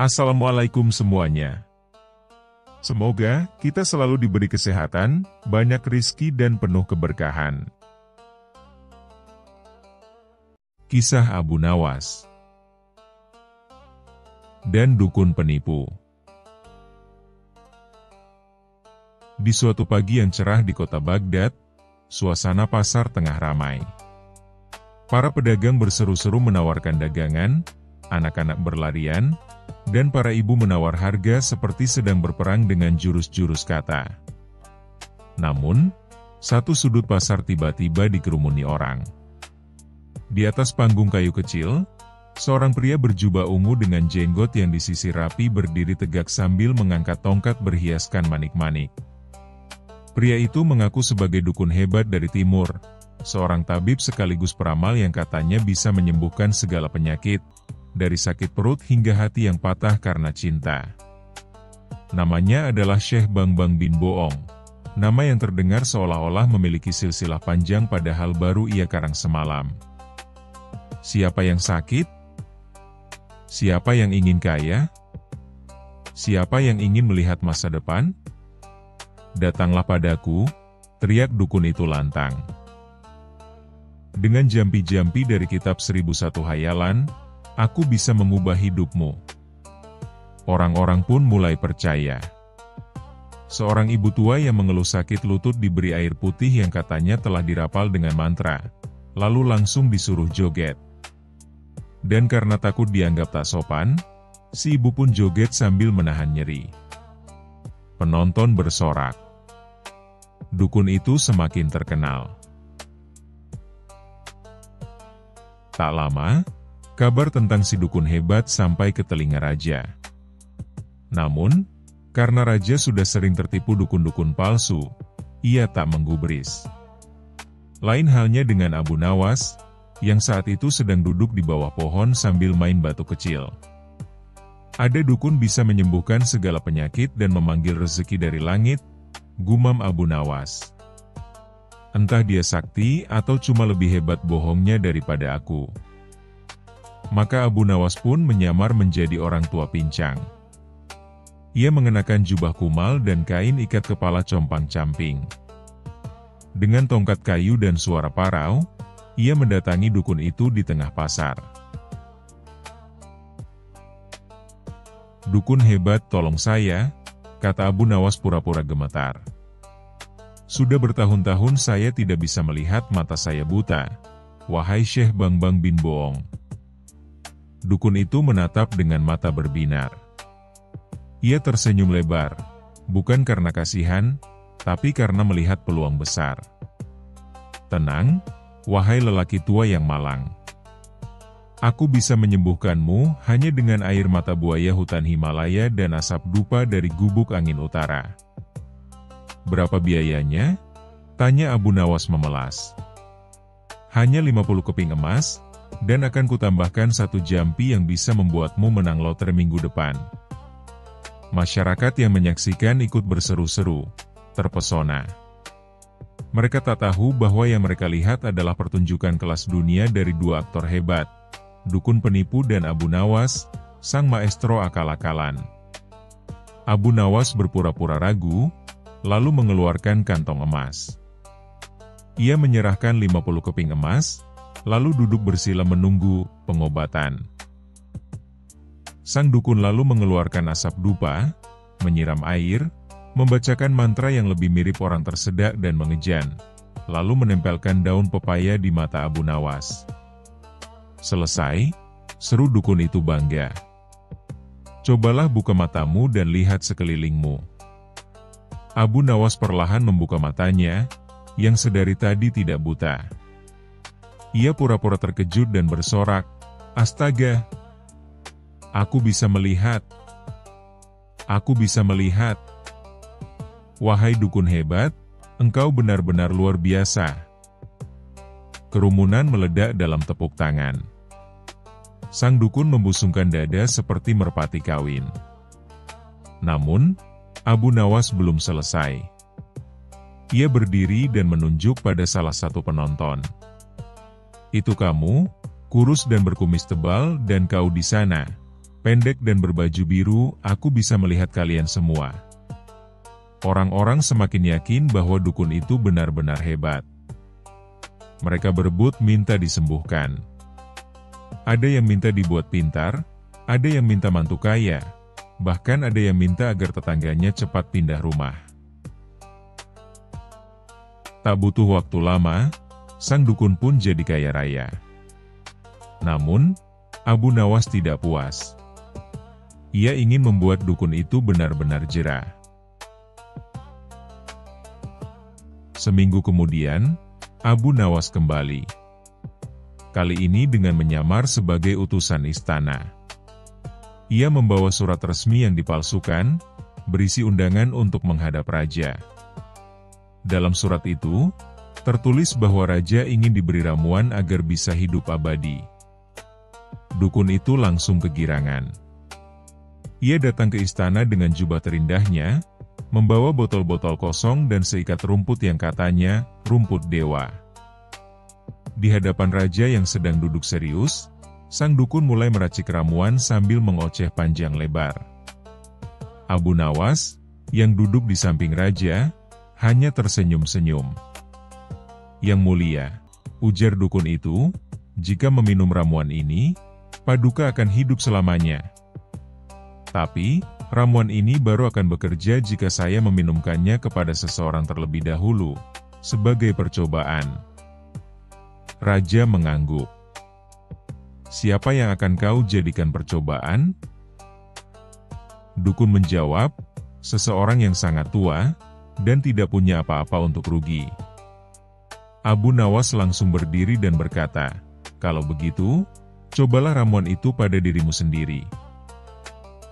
Assalamualaikum semuanya. Semoga kita selalu diberi kesehatan, banyak rizki dan penuh keberkahan. Kisah Abu Nawas dan Dukun Penipu. Di suatu pagi yang cerah di kota Baghdad, suasana pasar tengah ramai. Para pedagang berseru-seru menawarkan dagangan, anak-anak berlarian, dan para ibu menawar harga seperti sedang berperang dengan jurus-jurus kata. Namun, satu sudut pasar tiba-tiba dikerumuni orang. Di atas panggung kayu kecil, seorang pria berjubah ungu dengan jenggot yang disisir rapi berdiri tegak sambil mengangkat tongkat berhiaskan manik-manik. Pria itu mengaku sebagai dukun hebat dari timur, seorang tabib sekaligus peramal yang katanya bisa menyembuhkan segala penyakit, dari sakit perut hingga hati yang patah karena cinta. Namanya adalah Syekh Bangbang bin Boong, nama yang terdengar seolah-olah memiliki silsilah panjang padahal baru ia karang semalam. Siapa yang sakit? Siapa yang ingin kaya? Siapa yang ingin melihat masa depan? Datanglah padaku, teriak dukun itu lantang. Dengan jampi-jampi dari kitab 1001 Hayalan, aku bisa mengubah hidupmu. Orang-orang pun mulai percaya. Seorang ibu tua yang mengeluh sakit lutut diberi air putih yang katanya telah dirapal dengan mantra, lalu langsung disuruh joget. Dan karena takut dianggap tak sopan, si ibu pun joget sambil menahan nyeri. Penonton bersorak. Dukun itu semakin terkenal. Tak lama, kabar tentang si dukun hebat sampai ke telinga raja. Namun, karena raja sudah sering tertipu dukun-dukun palsu, ia tak menggubris. Lain halnya dengan Abu Nawas, yang saat itu sedang duduk di bawah pohon sambil main batu kecil. Ada dukun bisa menyembuhkan segala penyakit dan memanggil rezeki dari langit, gumam Abu Nawas. Entah dia sakti atau cuma lebih hebat bohongnya daripada aku. Maka Abu Nawas pun menyamar menjadi orang tua pincang. Ia mengenakan jubah kumal dan kain ikat kepala compang-camping. Dengan tongkat kayu dan suara parau, ia mendatangi dukun itu di tengah pasar. Dukun hebat, tolong saya, kata Abu Nawas pura-pura gemetar. Sudah bertahun-tahun saya tidak bisa melihat, mata saya buta, wahai Syekh Bangbang bin Boong. Dukun itu menatap dengan mata berbinar. Ia tersenyum lebar, bukan karena kasihan, tapi karena melihat peluang besar. Tenang, wahai lelaki tua yang malang. Aku bisa menyembuhkanmu hanya dengan air mata buaya hutan Himalaya dan asap dupa dari gubuk angin utara. Berapa biayanya? Tanya Abu Nawas memelas. Hanya 50 keping emas, dan akan kutambahkan 1 jampi yang bisa membuatmu menang lotre minggu depan. Masyarakat yang menyaksikan ikut berseru-seru, terpesona. Mereka tak tahu bahwa yang mereka lihat adalah pertunjukan kelas dunia dari 2 aktor hebat, dukun penipu dan Abu Nawas, sang maestro akal-akalan. Abu Nawas berpura-pura ragu, lalu mengeluarkan kantong emas. Ia menyerahkan 50 keping emas, lalu duduk bersila menunggu pengobatan. Sang dukun lalu mengeluarkan asap dupa, menyiram air, membacakan mantra yang lebih mirip orang tersedak dan mengejan, lalu menempelkan daun pepaya di mata Abu Nawas. Selesai, seru dukun itu bangga. Cobalah buka matamu dan lihat sekelilingmu. Abu Nawas perlahan membuka matanya, yang sedari tadi tidak buta. Ia pura-pura terkejut dan bersorak, "Astaga! Aku bisa melihat! Aku bisa melihat! Wahai dukun hebat, engkau benar-benar luar biasa." Kerumunan meledak dalam tepuk tangan. Sang dukun membusungkan dada seperti merpati kawin. Namun, Abu Nawas belum selesai. Ia berdiri dan menunjuk pada salah satu penonton. "Itu kamu, kurus dan berkumis tebal, dan kau di sana. pendek dan berbaju biru, aku bisa melihat kalian semua. Orang-orang semakin yakin bahwa dukun itu benar-benar hebat. Mereka berebut minta disembuhkan. Ada yang minta dibuat pintar, ada yang minta mantu kaya, bahkan ada yang minta agar tetangganya cepat pindah rumah. Tak butuh waktu lama, sang dukun pun jadi kaya raya. Namun, Abu Nawas tidak puas. Ia ingin membuat dukun itu benar-benar jera. Seminggu kemudian, Abu Nawas kembali. Kali ini dengan menyamar sebagai utusan istana. Ia membawa surat resmi yang dipalsukan, berisi undangan untuk menghadap raja. Dalam surat itu, tertulis bahwa raja ingin diberi ramuan agar bisa hidup abadi. Dukun itu langsung kegirangan. Ia datang ke istana dengan jubah terindahnya, membawa botol-botol kosong dan seikat rumput yang katanya rumput dewa. Di hadapan raja yang sedang duduk serius, sang dukun mulai meracik ramuan sambil mengoceh panjang lebar. Abu Nawas, yang duduk di samping raja, hanya tersenyum-senyum. "Yang mulia," ujar dukun itu, "jika meminum ramuan ini, Paduka akan hidup selamanya. Tapi, ramuan ini baru akan bekerja jika saya meminumkannya kepada seseorang terlebih dahulu, sebagai percobaan." Raja mengangguk. "Siapa yang akan kau jadikan percobaan?" Dukun menjawab, "Seseorang yang sangat tua, dan tidak punya apa-apa untuk rugi." Abu Nawas langsung berdiri dan berkata, "Kalau begitu, cobalah ramuan itu pada dirimu sendiri.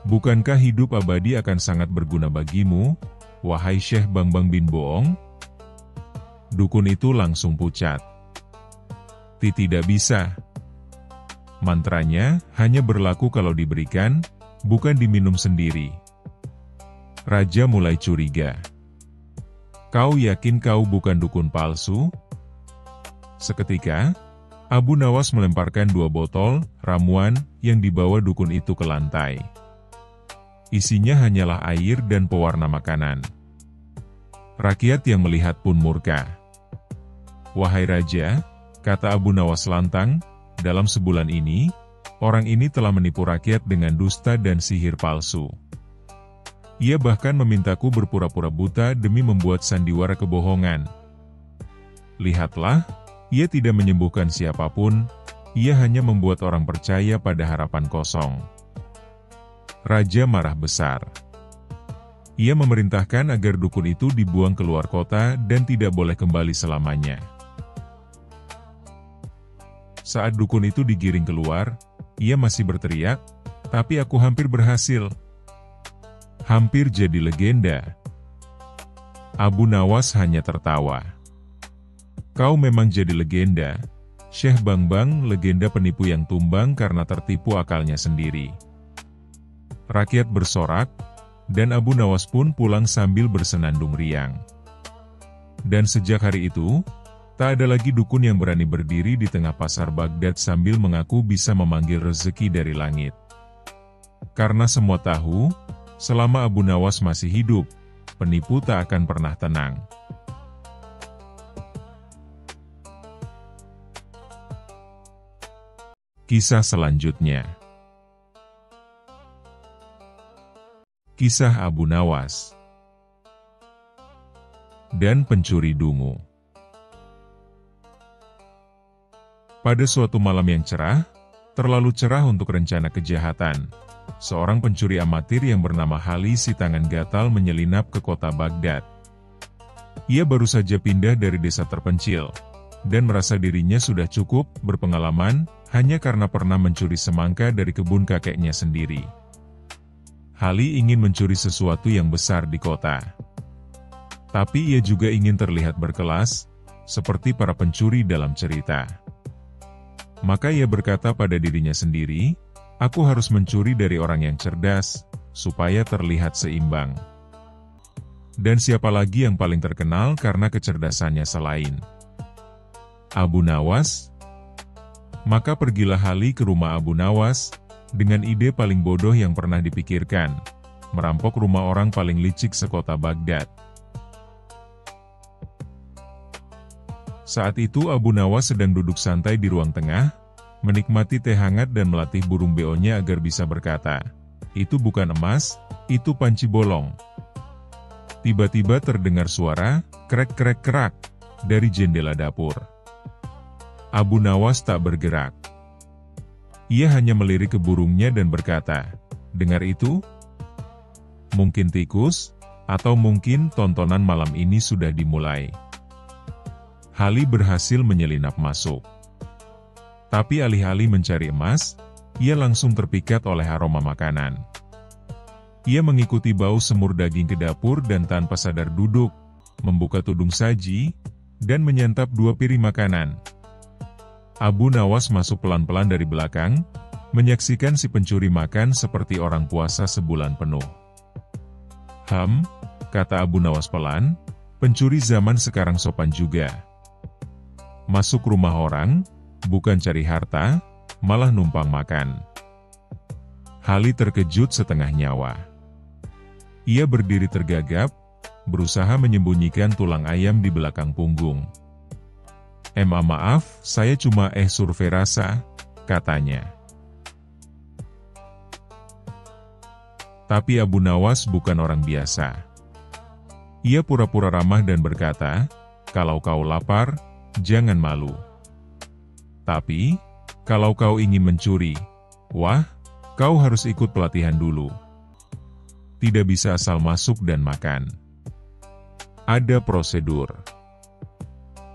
Bukankah hidup abadi akan sangat berguna bagimu, wahai Syekh Bangbang bin Boong?" Dukun itu langsung pucat. "Tidak bisa. Mantranya hanya berlaku kalau diberikan, bukan diminum sendiri." Raja mulai curiga. "Kau yakin kau bukan dukun palsu?" Seketika, Abu Nawas melemparkan 2 botol ramuan yang dibawa dukun itu ke lantai. Isinya hanyalah air dan pewarna makanan. Rakyat yang melihat pun murka. "Wahai Raja," kata Abu Nawas lantang, "dalam sebulan ini, orang ini telah menipu rakyat dengan dusta dan sihir palsu. Ia bahkan memintaku berpura-pura buta demi membuat sandiwara kebohongan. Lihatlah, ia tidak menyembuhkan siapapun, ia hanya membuat orang percaya pada harapan kosong." Raja marah besar. Ia memerintahkan agar dukun itu dibuang keluar kota dan tidak boleh kembali selamanya. Saat dukun itu digiring keluar, ia masih berteriak, "Tapi aku hampir berhasil. Hampir jadi legenda." Abu Nawas hanya tertawa. "Kau memang jadi legenda, Syekh Bangbang, legenda penipu yang tumbang karena tertipu akalnya sendiri." Rakyat bersorak, dan Abu Nawas pun pulang sambil bersenandung riang. Dan sejak hari itu, tak ada lagi dukun yang berani berdiri di tengah pasar Baghdad sambil mengaku bisa memanggil rezeki dari langit. Karena semua tahu, selama Abu Nawas masih hidup, penipu tak akan pernah tenang. Kisah selanjutnya. Kisah Abu Nawas dan pencuri dungu. Pada suatu malam yang cerah, terlalu cerah untuk rencana kejahatan, seorang pencuri amatir yang bernama Hali si tangan gatal menyelinap ke kota Baghdad. Ia baru saja pindah dari desa terpencil, dan merasa dirinya sudah cukup berpengalaman hanya karena pernah mencuri semangka dari kebun kakeknya sendiri. Hali ingin mencuri sesuatu yang besar di kota. Tapi ia juga ingin terlihat berkelas, seperti para pencuri dalam cerita. Maka ia berkata pada dirinya sendiri, "Aku harus mencuri dari orang yang cerdas, supaya terlihat seimbang." Dan siapa lagi yang paling terkenal karena kecerdasannya selain Abu Nawas? Maka pergilah Hali ke rumah Abu Nawas, dengan ide paling bodoh yang pernah dipikirkan, merampok rumah orang paling licik sekota Baghdad. Saat itu Abu Nawas sedang duduk santai di ruang tengah, menikmati teh hangat dan melatih burung beonya agar bisa berkata, "Itu bukan emas, itu panci bolong." Tiba-tiba terdengar suara, krek-krek-kerak, dari jendela dapur. Abu Nawas tak bergerak. Ia hanya melirik ke burungnya dan berkata, "Dengar itu? Mungkin tikus, atau mungkin tontonan malam ini sudah dimulai." Hali berhasil menyelinap masuk. Tapi alih-alih mencari emas, ia langsung terpikat oleh aroma makanan. Ia mengikuti bau semur daging ke dapur dan tanpa sadar duduk, membuka tudung saji, dan menyantap 2 piring makanan. Abu Nawas masuk pelan-pelan dari belakang, menyaksikan si pencuri makan seperti orang puasa sebulan penuh. Kata Abu Nawas pelan, "Pencuri zaman sekarang sopan juga. Masuk rumah orang, bukan cari harta, malah numpang makan." Hali terkejut setengah nyawa. Ia berdiri tergagap, berusaha menyembunyikan tulang ayam di belakang punggung. Maaf, saya cuma survei rasa," katanya. Tapi Abu Nawas bukan orang biasa. Ia pura-pura ramah dan berkata, "Kalau kau lapar, jangan malu. Tapi, kalau kau ingin mencuri, wah, kau harus ikut pelatihan dulu. Tidak bisa asal masuk dan makan. Ada prosedur."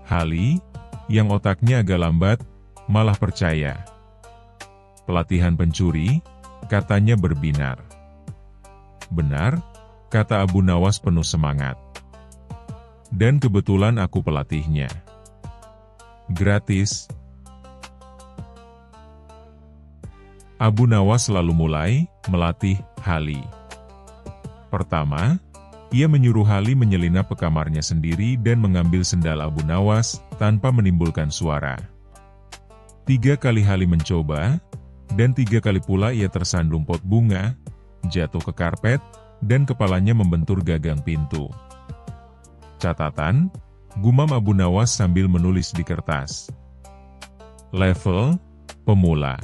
Hali, yang otaknya agak lambat, malah percaya. "Pelatihan pencuri," katanya berbinar. "Benar," kata Abu Nawas penuh semangat. "Dan kebetulan aku pelatihnya. Gratis." Abu Nawas lalu mulai melatih Hali. Pertama, ia menyuruh Hali menyelinap ke kamarnya sendiri dan mengambil sendal Abu Nawas tanpa menimbulkan suara. 3 kali Hali mencoba, dan 3 kali pula ia tersandung pot bunga, jatuh ke karpet, dan kepalanya membentur gagang pintu. "Catatan," gumam Abu Nawas sambil menulis di kertas. "Level, pemula.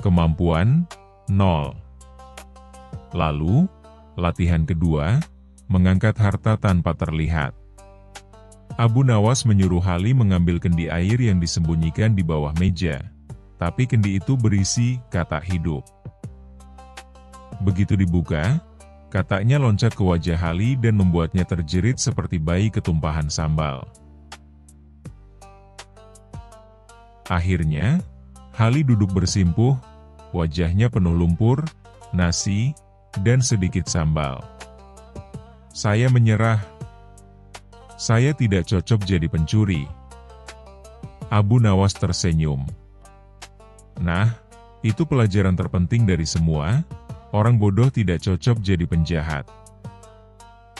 Kemampuan, 0. Lalu, latihan kedua, mengangkat harta tanpa terlihat." Abu Nawas menyuruh Hali mengambil kendi air yang disembunyikan di bawah meja, tapi kendi itu berisi katak hidup. Begitu dibuka, kataknya loncat ke wajah Hali dan membuatnya terjerit seperti bayi ketumpahan sambal. Akhirnya, Hali duduk bersimpuh, wajahnya penuh lumpur, nasi, dan sedikit sambal. "Saya menyerah. Saya tidak cocok jadi pencuri." Abu Nawas tersenyum. "Nah, itu pelajaran terpenting dari semua. Orang bodoh tidak cocok jadi penjahat.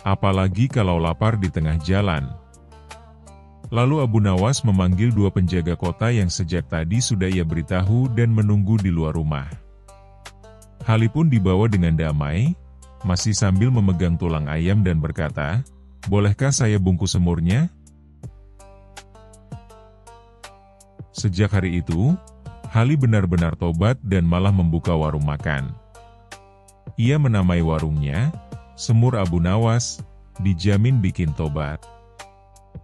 Apalagi kalau lapar di tengah jalan." Lalu Abu Nawas memanggil 2 penjaga kota yang sejak tadi sudah ia beritahu dan menunggu di luar rumah. Hali pun dibawa dengan damai, masih sambil memegang tulang ayam dan berkata, "Bolehkah saya bungkus semurnya?" Sejak hari itu, Hali benar-benar tobat dan malah membuka warung makan. Ia menamai warungnya, Semur Abu Nawas, dijamin bikin tobat.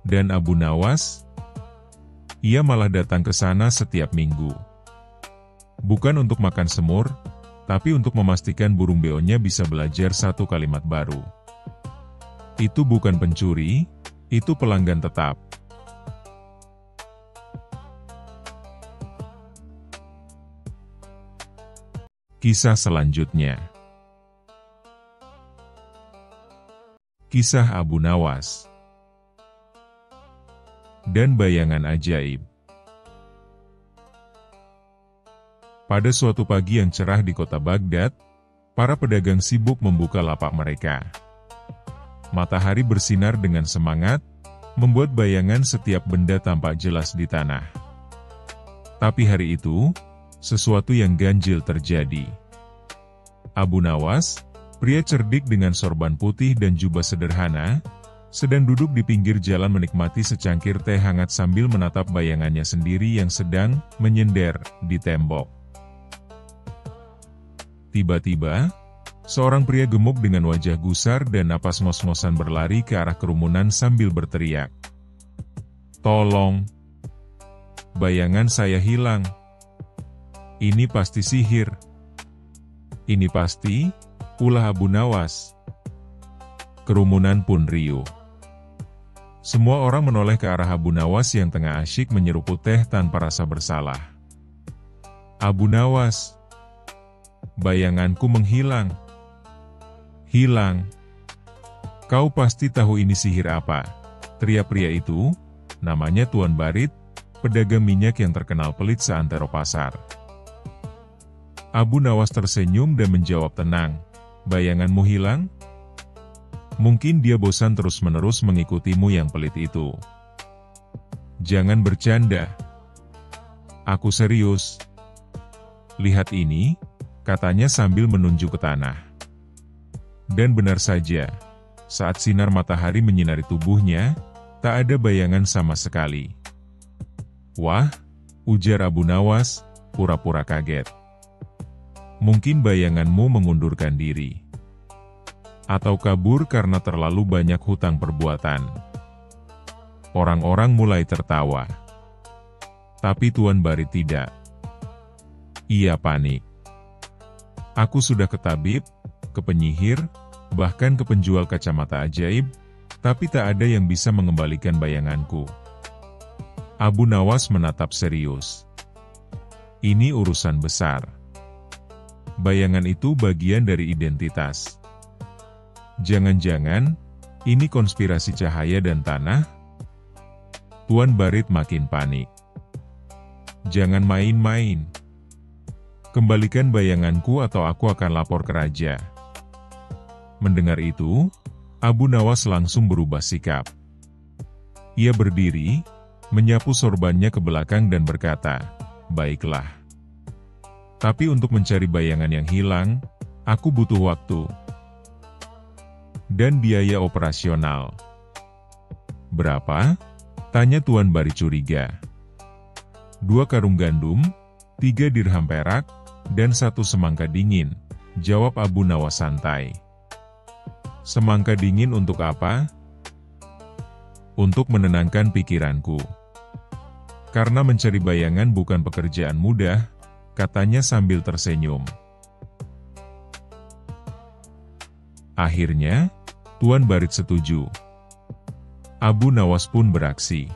Dan Abu Nawas, ia malah datang ke sana setiap minggu. Bukan untuk makan semur, tapi untuk memastikan burung beonya bisa belajar 1 kalimat baru. Itu bukan pencuri, itu pelanggan tetap. Kisah selanjutnya. Kisah Abu Nawas dan bayangan ajaib. Pada suatu pagi yang cerah di kota Baghdad, para pedagang sibuk membuka lapak mereka. Matahari bersinar dengan semangat, membuat bayangan setiap benda tampak jelas di tanah. Tapi hari itu, sesuatu yang ganjil terjadi. Abu Nawas, pria cerdik dengan sorban putih dan jubah sederhana, sedang duduk di pinggir jalan menikmati secangkir teh hangat sambil menatap bayangannya sendiri yang sedang menyender di tembok. Tiba-tiba, seorang pria gemuk dengan wajah gusar dan napas ngos-ngosan berlari ke arah kerumunan sambil berteriak, "Tolong! Bayangan saya hilang. Ini pasti sihir. Ini pasti ulah Abu Nawas." Kerumunan pun riuh. Semua orang menoleh ke arah Abu Nawas yang tengah asyik menyeruput teh tanpa rasa bersalah. "Abu Nawas, bayanganku menghilang. Hilang. Kau pasti tahu ini sihir apa?" teriak pria itu, namanya Tuan Barit, pedagang minyak yang terkenal pelit seantero pasar. Abu Nawas tersenyum dan menjawab tenang, "Bayanganmu hilang? Mungkin dia bosan terus-menerus mengikutimu yang pelit itu. Jangan bercanda. Aku serius. Lihat ini," katanya sambil menunjuk ke tanah. Dan benar saja, saat sinar matahari menyinari tubuhnya, tak ada bayangan sama sekali. "Wah," ujar Abu Nawas, pura-pura kaget. "Mungkin bayanganmu mengundurkan diri. Atau kabur karena terlalu banyak hutang perbuatan." Orang-orang mulai tertawa. Tapi Tuan Barit tidak. Ia panik. "Aku sudah ke tabib, ke penyihir, bahkan ke penjual kacamata ajaib, tapi tak ada yang bisa mengembalikan bayanganku." Abu Nawas menatap serius. "Ini urusan besar. Bayangan itu bagian dari identitas. Jangan-jangan, ini konspirasi cahaya dan tanah?" Tuan Barit makin panik. "Jangan main-main. Kembalikan bayanganku atau aku akan lapor ke raja." Mendengar itu, Abu Nawas langsung berubah sikap. Ia berdiri, menyapu sorbannya ke belakang dan berkata, "Baiklah. Tapi untuk mencari bayangan yang hilang, aku butuh waktu dan biaya operasional." "Berapa?" tanya Tuan Barit curiga. "2 karung gandum, 3 dirham perak, dan 1 semangka dingin," jawab Abu Nawas santai. "Semangka dingin untuk apa?" "Untuk menenangkan pikiranku. Karena mencari bayangan bukan pekerjaan mudah," katanya sambil tersenyum. Akhirnya, Tuan Barit setuju. Abu Nawas pun beraksi.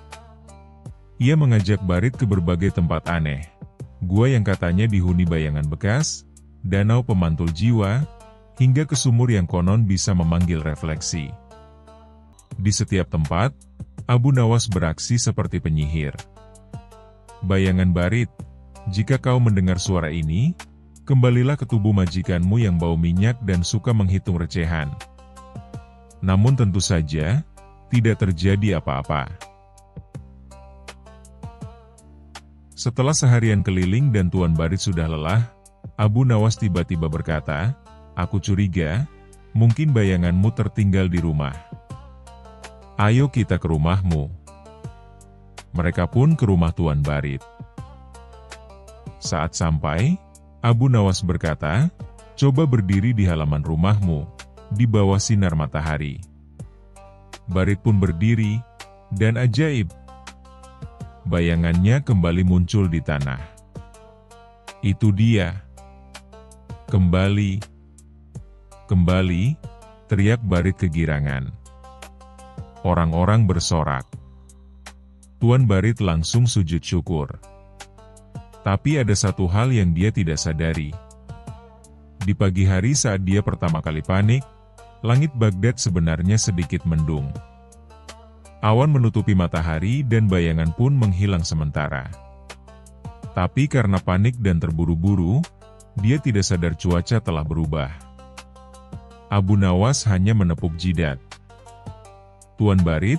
Ia mengajak Barit ke berbagai tempat aneh. Gua yang katanya dihuni bayangan bekas, danau pemantul jiwa, hingga ke sumur yang konon bisa memanggil refleksi. Di setiap tempat, Abu Nawas beraksi seperti penyihir. "Bayangan Barit, jika kau mendengar suara ini, kembalilah ke tubuh majikanmu yang bau minyak dan suka menghitung recehan." Namun tentu saja, tidak terjadi apa-apa. Setelah seharian keliling dan Tuan Barit sudah lelah, Abu Nawas tiba-tiba berkata, "Aku curiga, mungkin bayanganmu tertinggal di rumah. Ayo kita ke rumahmu." Mereka pun ke rumah Tuan Barit. Saat sampai, Abu Nawas berkata, "Coba berdiri di halaman rumahmu, di bawah sinar matahari." Barit pun berdiri, dan ajaib, bayangannya kembali muncul di tanah. "Itu dia. Kembali. Kembali," teriak Barit kegirangan. Orang-orang bersorak. Tuan Barit langsung sujud syukur. Tapi ada satu hal yang dia tidak sadari. Di pagi hari saat dia pertama kali panik, langit Baghdad sebenarnya sedikit mendung. Awan menutupi matahari dan bayangan pun menghilang sementara. Tapi karena panik dan terburu-buru, dia tidak sadar cuaca telah berubah. Abu Nawas hanya menepuk jidat. "Tuan Barit,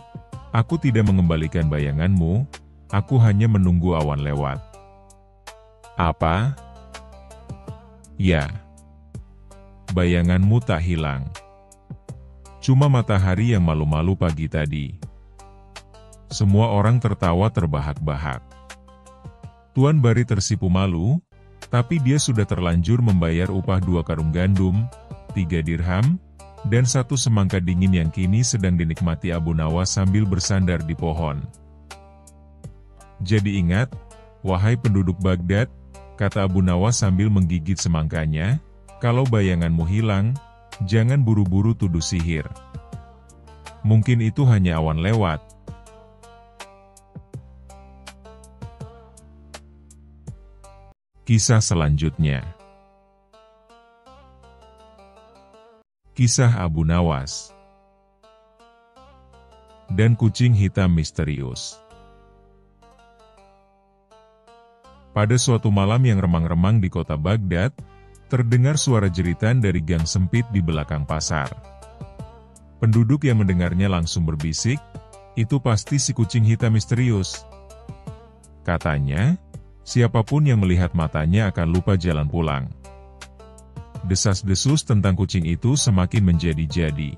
aku tidak mengembalikan bayanganmu, aku hanya menunggu awan lewat." Apa? Ya. Bayanganmu tak hilang. Cuma matahari yang malu-malu pagi tadi. Semua orang tertawa terbahak-bahak. Tuan Bari tersipu malu, tapi dia sudah terlanjur membayar upah 2 karung gandum, 3 dirham, dan 1 semangka dingin yang kini sedang dinikmati Abu Nawas sambil bersandar di pohon. Jadi ingat, wahai penduduk Baghdad, kata Abu Nawas sambil menggigit semangkanya, kalau bayanganmu hilang, jangan buru-buru tuduh sihir. Mungkin itu hanya awan lewat. Kisah selanjutnya. Kisah Abu Nawas dan kucing hitam misterius. Pada suatu malam yang remang-remang di kota Baghdad, terdengar suara jeritan dari gang sempit di belakang pasar. Penduduk yang mendengarnya langsung berbisik, "Itu pasti si kucing hitam misterius." Katanya, siapapun yang melihat matanya akan lupa jalan pulang. Desas-desus tentang kucing itu semakin menjadi-jadi.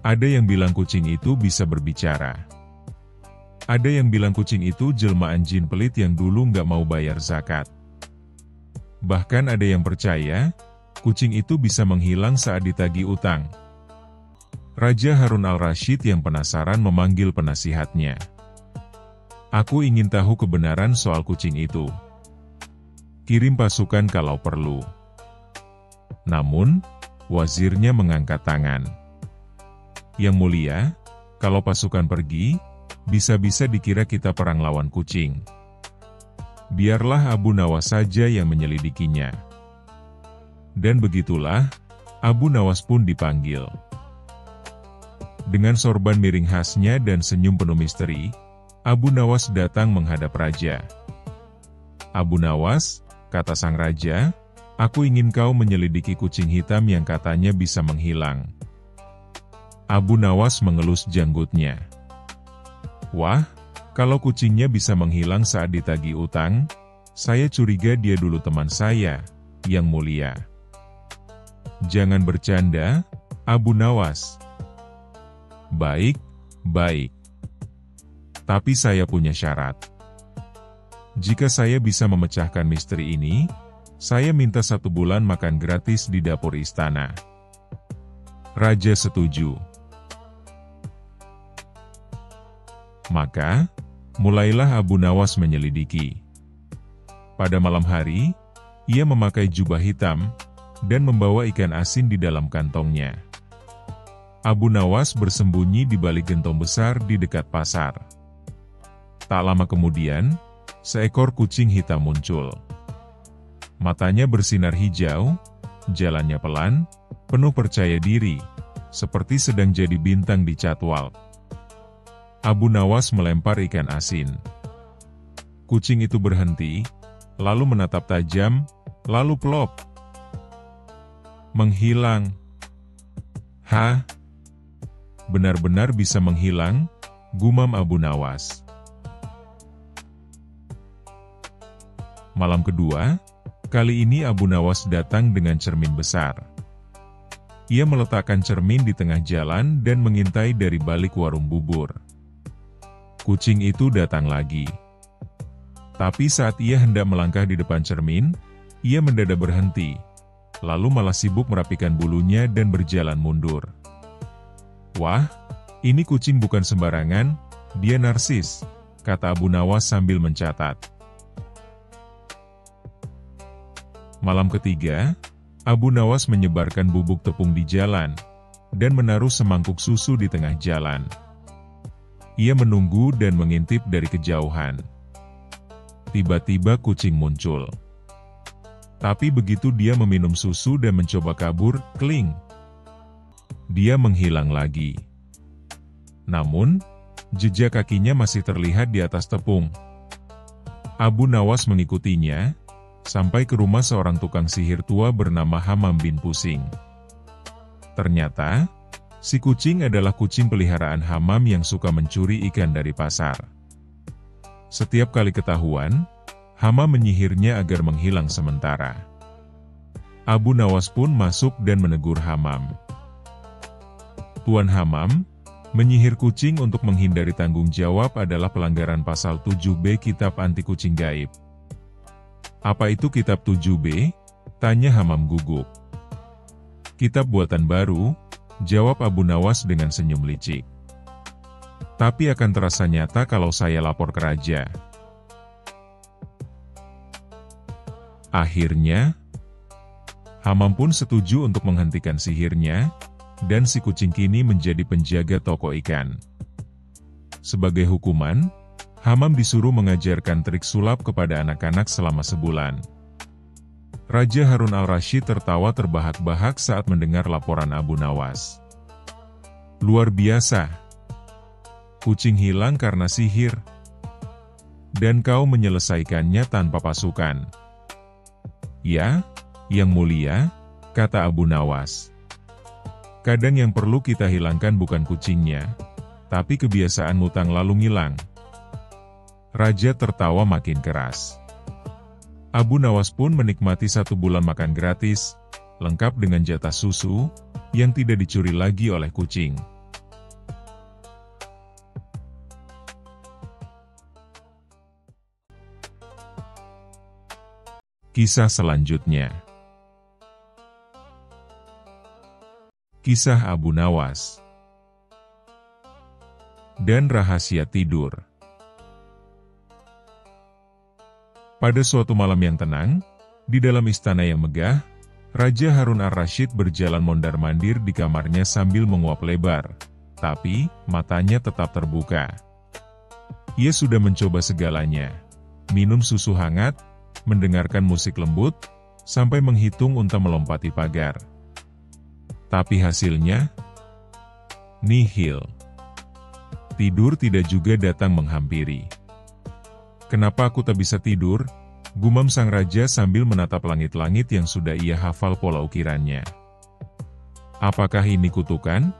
Ada yang bilang kucing itu bisa berbicara. Ada yang bilang kucing itu jelmaan jin pelit yang dulu nggak mau bayar zakat. Bahkan ada yang percaya, kucing itu bisa menghilang saat ditagih utang. Raja Harun al-Rashid yang penasaran memanggil penasihatnya. "Aku ingin tahu kebenaran soal kucing itu. Kirim pasukan kalau perlu." Namun, wazirnya mengangkat tangan. "Yang mulia, kalau pasukan pergi, bisa-bisa dikira kita perang lawan kucing. Biarlah Abu Nawas saja yang menyelidikinya." Dan begitulah, Abu Nawas pun dipanggil. Dengan sorban miring khasnya dan senyum penuh misteri, Abu Nawas datang menghadap raja. "Abu Nawas," kata sang raja, "aku ingin kau menyelidiki kucing hitam yang katanya bisa menghilang." Abu Nawas mengelus janggutnya. "Wah, kalau kucingnya bisa menghilang saat ditagih utang, saya curiga dia dulu teman saya, yang mulia." "Jangan bercanda, Abu Nawas." "Baik, baik. Tapi saya punya syarat. Jika saya bisa memecahkan misteri ini, saya minta 1 bulan makan gratis di dapur istana." Raja setuju. Maka, mulailah Abu Nawas menyelidiki. Pada malam hari, ia memakai jubah hitam, dan membawa ikan asin di dalam kantongnya. Abu Nawas bersembunyi di balik gentong besar di dekat pasar. Tak lama kemudian, seekor kucing hitam muncul. Matanya bersinar hijau, jalannya pelan, penuh percaya diri, seperti sedang jadi bintang di catwalk. Abu Nawas melempar ikan asin. Kucing itu berhenti, lalu menatap tajam, lalu plop. "Menghilang." "Hah? Benar-benar bisa menghilang?" gumam Abu Nawas. Malam kedua, kali ini Abu Nawas datang dengan cermin besar. Ia meletakkan cermin di tengah jalan dan mengintai dari balik warung bubur. Kucing itu datang lagi. Tapi saat ia hendak melangkah di depan cermin, ia mendadak berhenti, lalu malah sibuk merapikan bulunya dan berjalan mundur. "Wah, ini kucing bukan sembarangan, dia narsis," kata Abu Nawas sambil mencatat. Malam ketiga, Abu Nawas menyebarkan bubuk tepung di jalan, dan menaruh semangkuk susu di tengah jalan. Ia menunggu dan mengintip dari kejauhan. Tiba-tiba kucing muncul. Tapi begitu dia meminum susu dan mencoba kabur, kling. Dia menghilang lagi. Namun, jejak kakinya masih terlihat di atas tepung. Abu Nawas mengikutinya, sampai ke rumah seorang tukang sihir tua bernama Hammam bin Pusing. Ternyata, si kucing adalah kucing peliharaan Hammam yang suka mencuri ikan dari pasar. Setiap kali ketahuan, Hama menyihirnya agar menghilang sementara. Abu Nawas pun masuk dan menegur Hamam. Tuan Hamam, menyihir kucing untuk menghindari tanggung jawab adalah pelanggaran pasal 7B Kitab Anti Kucing Gaib. Apa itu Kitab 7B? Tanya Hamam gugup. Kitab buatan baru, jawab Abu Nawas dengan senyum licik. Tapi akan terasa nyata kalau saya lapor ke raja. Akhirnya, Hamam pun setuju untuk menghentikan sihirnya, dan si kucing kini menjadi penjaga toko ikan. Sebagai hukuman, Hamam disuruh mengajarkan trik sulap kepada anak-anak selama sebulan. Raja Harun al-Rasyid tertawa terbahak-bahak saat mendengar laporan Abu Nawas. Luar biasa. Kucing hilang karena sihir. Dan kau menyelesaikannya tanpa pasukan. Ya, Yang Mulia, kata Abu Nawas. Kadang yang perlu kita hilangkan bukan kucingnya, tapi kebiasaan ngutang lalu ngilang. Raja tertawa makin keras. Abu Nawas pun menikmati 1 bulan makan gratis, lengkap dengan jatah susu, yang tidak dicuri lagi oleh kucing. Kisah selanjutnya. Kisah Abu Nawas dan rahasia tidur. Pada suatu malam yang tenang, di dalam istana yang megah, Raja Harun al-Rasyid berjalan mondar-mandir di kamarnya sambil menguap lebar, tapi matanya tetap terbuka. Ia sudah mencoba segalanya, minum susu hangat, mendengarkan musik lembut, sampai menghitung unta melompati pagar. Tapi hasilnya, nihil. Tidur tidak juga datang menghampiri. Kenapa aku tak bisa tidur? Gumam sang raja sambil menatap langit-langit yang sudah ia hafal pola ukirannya. Apakah ini kutukan?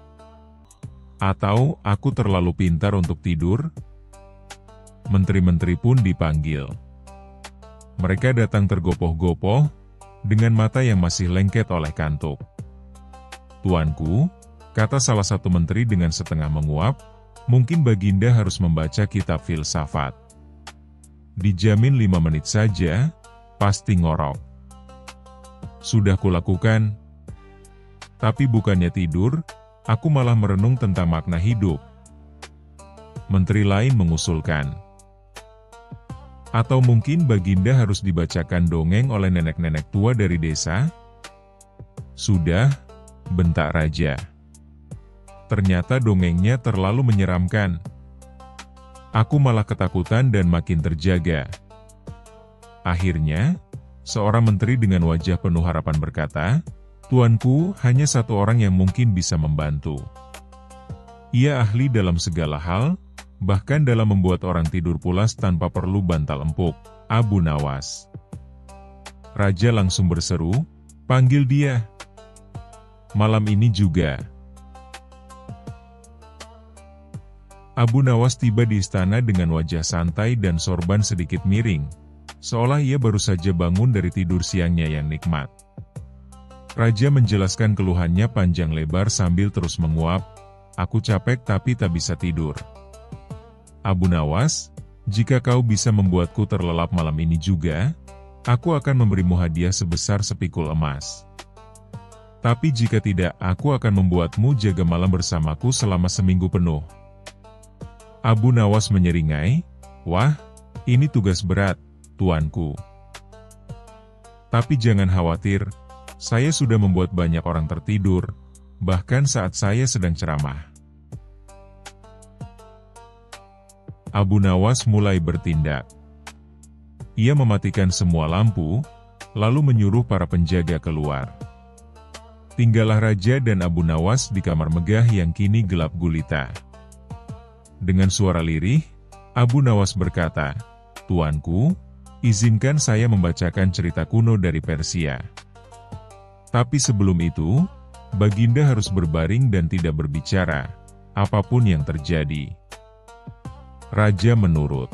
Atau aku terlalu pintar untuk tidur? Menteri-menteri pun dipanggil. Mereka datang tergopoh-gopoh, dengan mata yang masih lengket oleh kantuk. Tuanku, kata salah satu menteri dengan setengah menguap, mungkin Baginda harus membaca kitab filsafat. Dijamin 5 menit saja, pasti ngorok. Sudah kulakukan. Tapi bukannya tidur, aku malah merenung tentang makna hidup. Menteri lain mengusulkan. Atau mungkin Baginda harus dibacakan dongeng oleh nenek-nenek tua dari desa? Sudah, bentak raja. Ternyata dongengnya terlalu menyeramkan. Aku malah ketakutan dan makin terjaga. Akhirnya, seorang menteri dengan wajah penuh harapan berkata, Tuanku, hanya 1 orang yang mungkin bisa membantu. Ia ahli dalam segala hal, bahkan dalam membuat orang tidur pulas tanpa perlu bantal empuk, Abu Nawas. Raja langsung berseru, panggil dia. Malam ini juga. Abu Nawas tiba di istana dengan wajah santai dan sorban sedikit miring, seolah ia baru saja bangun dari tidur siangnya yang nikmat. Raja menjelaskan keluhannya panjang lebar sambil terus menguap, aku capek tapi tak bisa tidur. Abu Nawas, jika kau bisa membuatku terlelap malam ini juga, aku akan memberimu hadiah sebesar sepikul emas. Tapi jika tidak, aku akan membuatmu jaga malam bersamaku selama seminggu penuh. Abu Nawas menyeringai, wah, ini tugas berat, tuanku. Tapi jangan khawatir, saya sudah membuat banyak orang tertidur, bahkan saat saya sedang ceramah. Abu Nawas mulai bertindak. Ia mematikan semua lampu, lalu menyuruh para penjaga keluar. Tinggallah raja dan Abu Nawas di kamar megah yang kini gelap gulita. Dengan suara lirih, Abu Nawas berkata, Tuanku, izinkan saya membacakan cerita kuno dari Persia. Tapi sebelum itu, Baginda harus berbaring dan tidak berbicara, apapun yang terjadi. Raja menurut.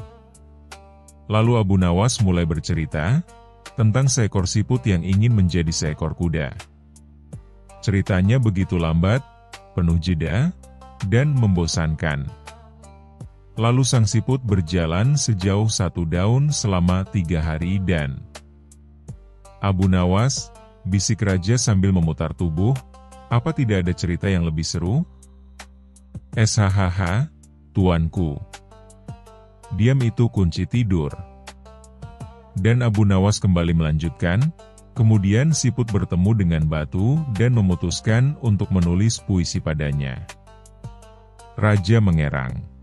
Lalu Abu Nawas mulai bercerita tentang seekor siput yang ingin menjadi seekor kuda. Ceritanya begitu lambat, penuh jeda, dan membosankan. Lalu sang siput berjalan sejauh 1 daun selama 3 hari dan... Abu Nawas, bisik raja sambil memutar tubuh, apa tidak ada cerita yang lebih seru? SHHH, tuanku. Diam itu kunci tidur. Dan Abu Nawas kembali melanjutkan, kemudian siput bertemu dengan batu dan memutuskan untuk menulis puisi padanya. Raja mengerang.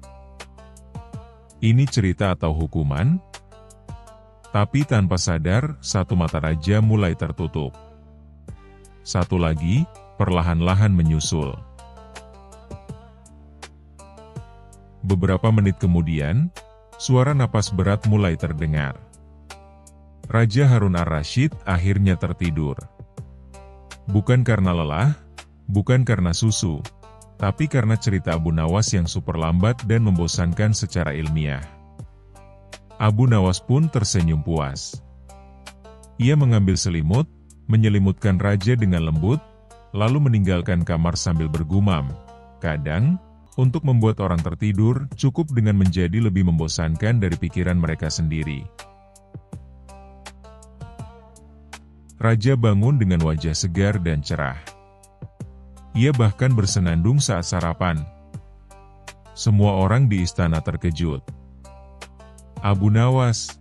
Ini cerita atau hukuman? Tapi tanpa sadar, satu mata raja mulai tertutup. Satu lagi, perlahan-lahan menyusul. Beberapa menit kemudian, suara napas berat mulai terdengar. Raja Harun ar-Rasyid akhirnya tertidur. Bukan karena lelah, bukan karena susu, tapi karena cerita Abu Nawas yang super lambat dan membosankan secara ilmiah. Abu Nawas pun tersenyum puas. Ia mengambil selimut, menyelimutkan raja dengan lembut, lalu meninggalkan kamar sambil bergumam. Kadang, untuk membuat orang tertidur, cukup dengan menjadi lebih membosankan dari pikiran mereka sendiri. Raja bangun dengan wajah segar dan cerah. Ia bahkan bersenandung saat sarapan. Semua orang di istana terkejut. Abu Nawas,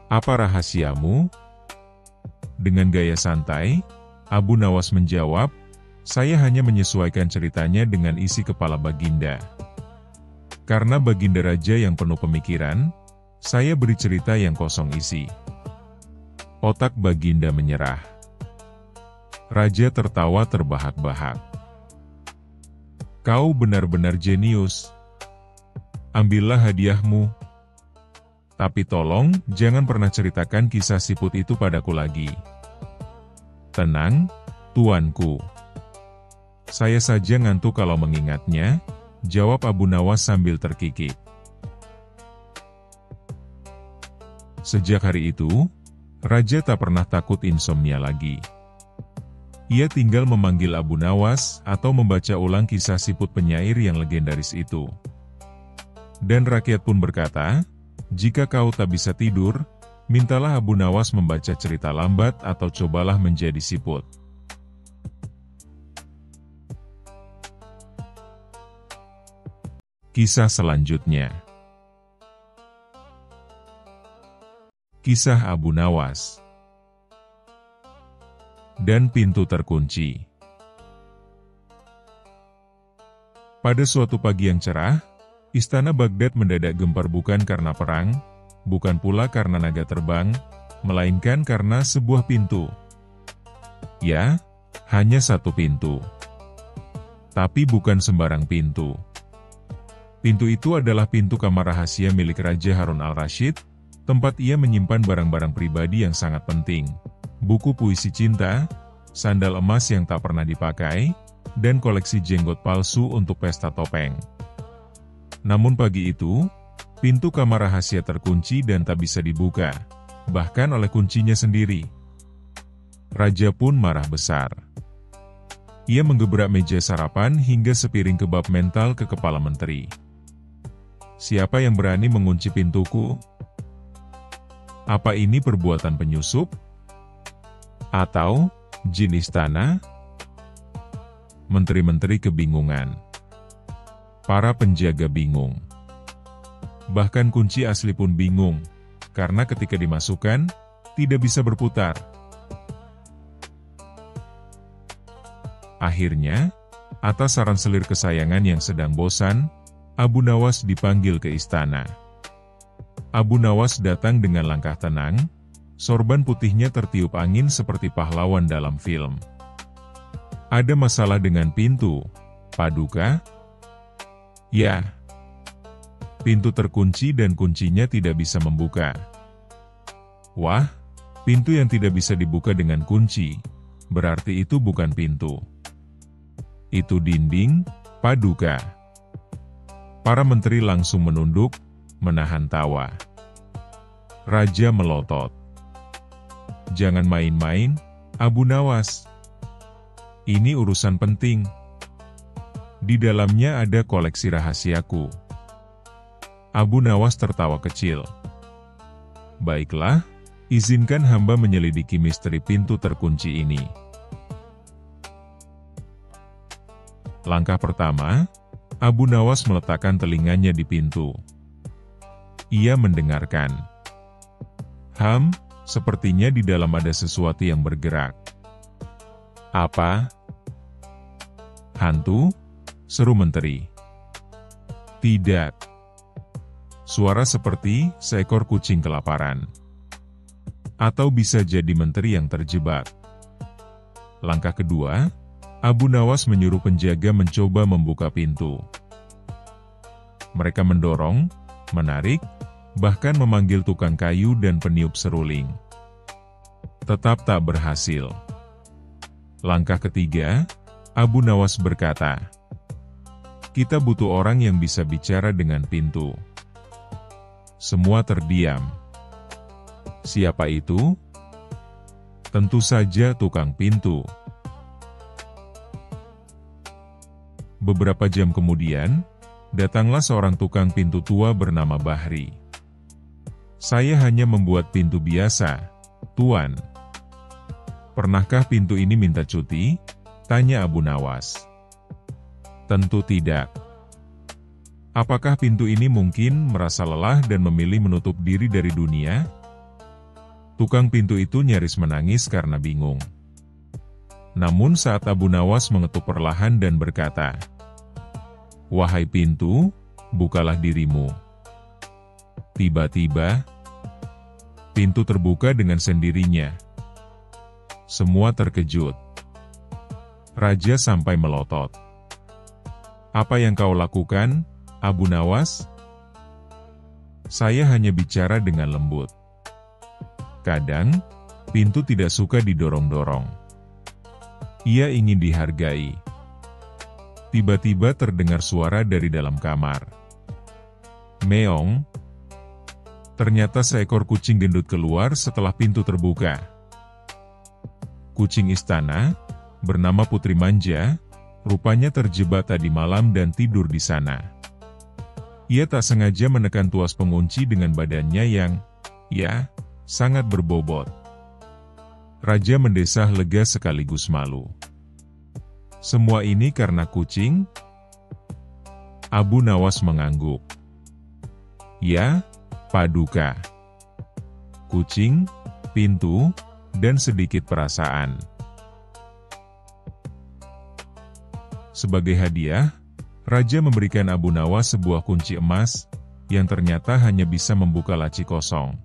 apa rahasiamu? Dengan gaya santai, Abu Nawas menjawab, saya hanya menyesuaikan ceritanya dengan isi kepala Baginda. Karena Baginda Raja yang penuh pemikiran, saya beri cerita yang kosong isi. Otak Baginda menyerah. Raja tertawa terbahak-bahak. Kau benar-benar jenius. Ambillah hadiahmu. Tapi tolong, jangan pernah ceritakan kisah siput itu padaku lagi. Tenang, tuanku. Saya saja ngantuk kalau mengingatnya, jawab Abu Nawas sambil terkikik. Sejak hari itu, Raja tak pernah takut insomnia lagi. Ia tinggal memanggil Abu Nawas atau membaca ulang kisah siput penyair yang legendaris itu. Dan rakyat pun berkata, jika kau tak bisa tidur, mintalah Abu Nawas membaca cerita lambat atau cobalah menjadi siput. Kisah selanjutnya. Kisah Abu Nawas dan pintu terkunci. Pada suatu pagi yang cerah, istana Baghdad mendadak gempar bukan karena perang, bukan pula karena naga terbang, melainkan karena sebuah pintu. Ya, hanya satu pintu. Tapi bukan sembarang pintu. Pintu itu adalah pintu kamar rahasia milik Raja Harun al-Rasyid, tempat ia menyimpan barang-barang pribadi yang sangat penting, buku puisi cinta, sandal emas yang tak pernah dipakai, dan koleksi jenggot palsu untuk pesta topeng. Namun pagi itu, pintu kamar rahasia terkunci dan tak bisa dibuka, bahkan oleh kuncinya sendiri. Raja pun marah besar. Ia menggebrak meja sarapan hingga sepiring kebab mental ke kepala menteri. Siapa yang berani mengunci pintuku? Apa ini perbuatan penyusup? Atau jin istana? Menteri-menteri kebingungan. Para penjaga bingung. Bahkan kunci asli pun bingung, karena ketika dimasukkan, tidak bisa berputar. Akhirnya, atas saran selir kesayangan yang sedang bosan, Abu Nawas dipanggil ke istana. Abu Nawas datang dengan langkah tenang, sorban putihnya tertiup angin seperti pahlawan dalam film. Ada masalah dengan pintu, Paduka? Ya. Pintu terkunci dan kuncinya tidak bisa membuka. Wah, pintu yang tidak bisa dibuka dengan kunci, berarti itu bukan pintu. Itu dinding, Paduka. Para menteri langsung menunduk, menahan tawa. Raja melotot. "Jangan main-main, Abu Nawas. Ini urusan penting. Di dalamnya ada koleksi rahasiaku." Abu Nawas tertawa kecil. "Baiklah, izinkan hamba menyelidiki misteri pintu terkunci ini." Langkah pertama, Abu Nawas meletakkan telinganya di pintu. Ia mendengarkan. Sepertinya di dalam ada sesuatu yang bergerak. "Apa? Hantu?" seru menteri. "Tidak. Suara seperti seekor kucing kelaparan. Atau bisa jadi menteri yang terjebak." Langkah kedua, Abu Nawas menyuruh penjaga mencoba membuka pintu. Mereka mendorong, menarik, bahkan memanggil tukang kayu dan peniup seruling. Tetap tak berhasil. Langkah ketiga, Abu Nawas berkata, "Kita butuh orang yang bisa bicara dengan pintu." Semua terdiam. Siapa itu? Tentu saja tukang pintu. Beberapa jam kemudian, datanglah seorang tukang pintu tua bernama Bahri. "Saya hanya membuat pintu biasa, Tuan." "Pernahkah pintu ini minta cuti?" tanya Abu Nawas. "Tentu tidak." "Apakah pintu ini mungkin merasa lelah dan memilih menutup diri dari dunia?" Tukang pintu itu nyaris menangis karena bingung. Namun saat Abu Nawas mengetuk perlahan dan berkata, "Wahai pintu, bukalah dirimu." Tiba-tiba, pintu terbuka dengan sendirinya. Semua terkejut. Raja sampai melotot. "Apa yang kau lakukan, Abu Nawas?" "Saya hanya bicara dengan lembut. Kadang, pintu tidak suka didorong-dorong. Ia ingin dihargai." Tiba-tiba terdengar suara dari dalam kamar. "Meong." Ternyata seekor kucing gendut keluar setelah pintu terbuka. Kucing istana, bernama Putri Manja, rupanya terjebak tadi malam dan tidur di sana. Ia tak sengaja menekan tuas pengunci dengan badannya yang, sangat berbobot. Raja mendesah lega sekaligus malu. "Semua ini karena kucing?" Abu Nawas mengangguk. "Ya, Paduka. Kucing, pintu, dan sedikit perasaan." Sebagai hadiah, Raja memberikan Abu Nawas sebuah kunci emas, yang ternyata hanya bisa membuka laci kosong.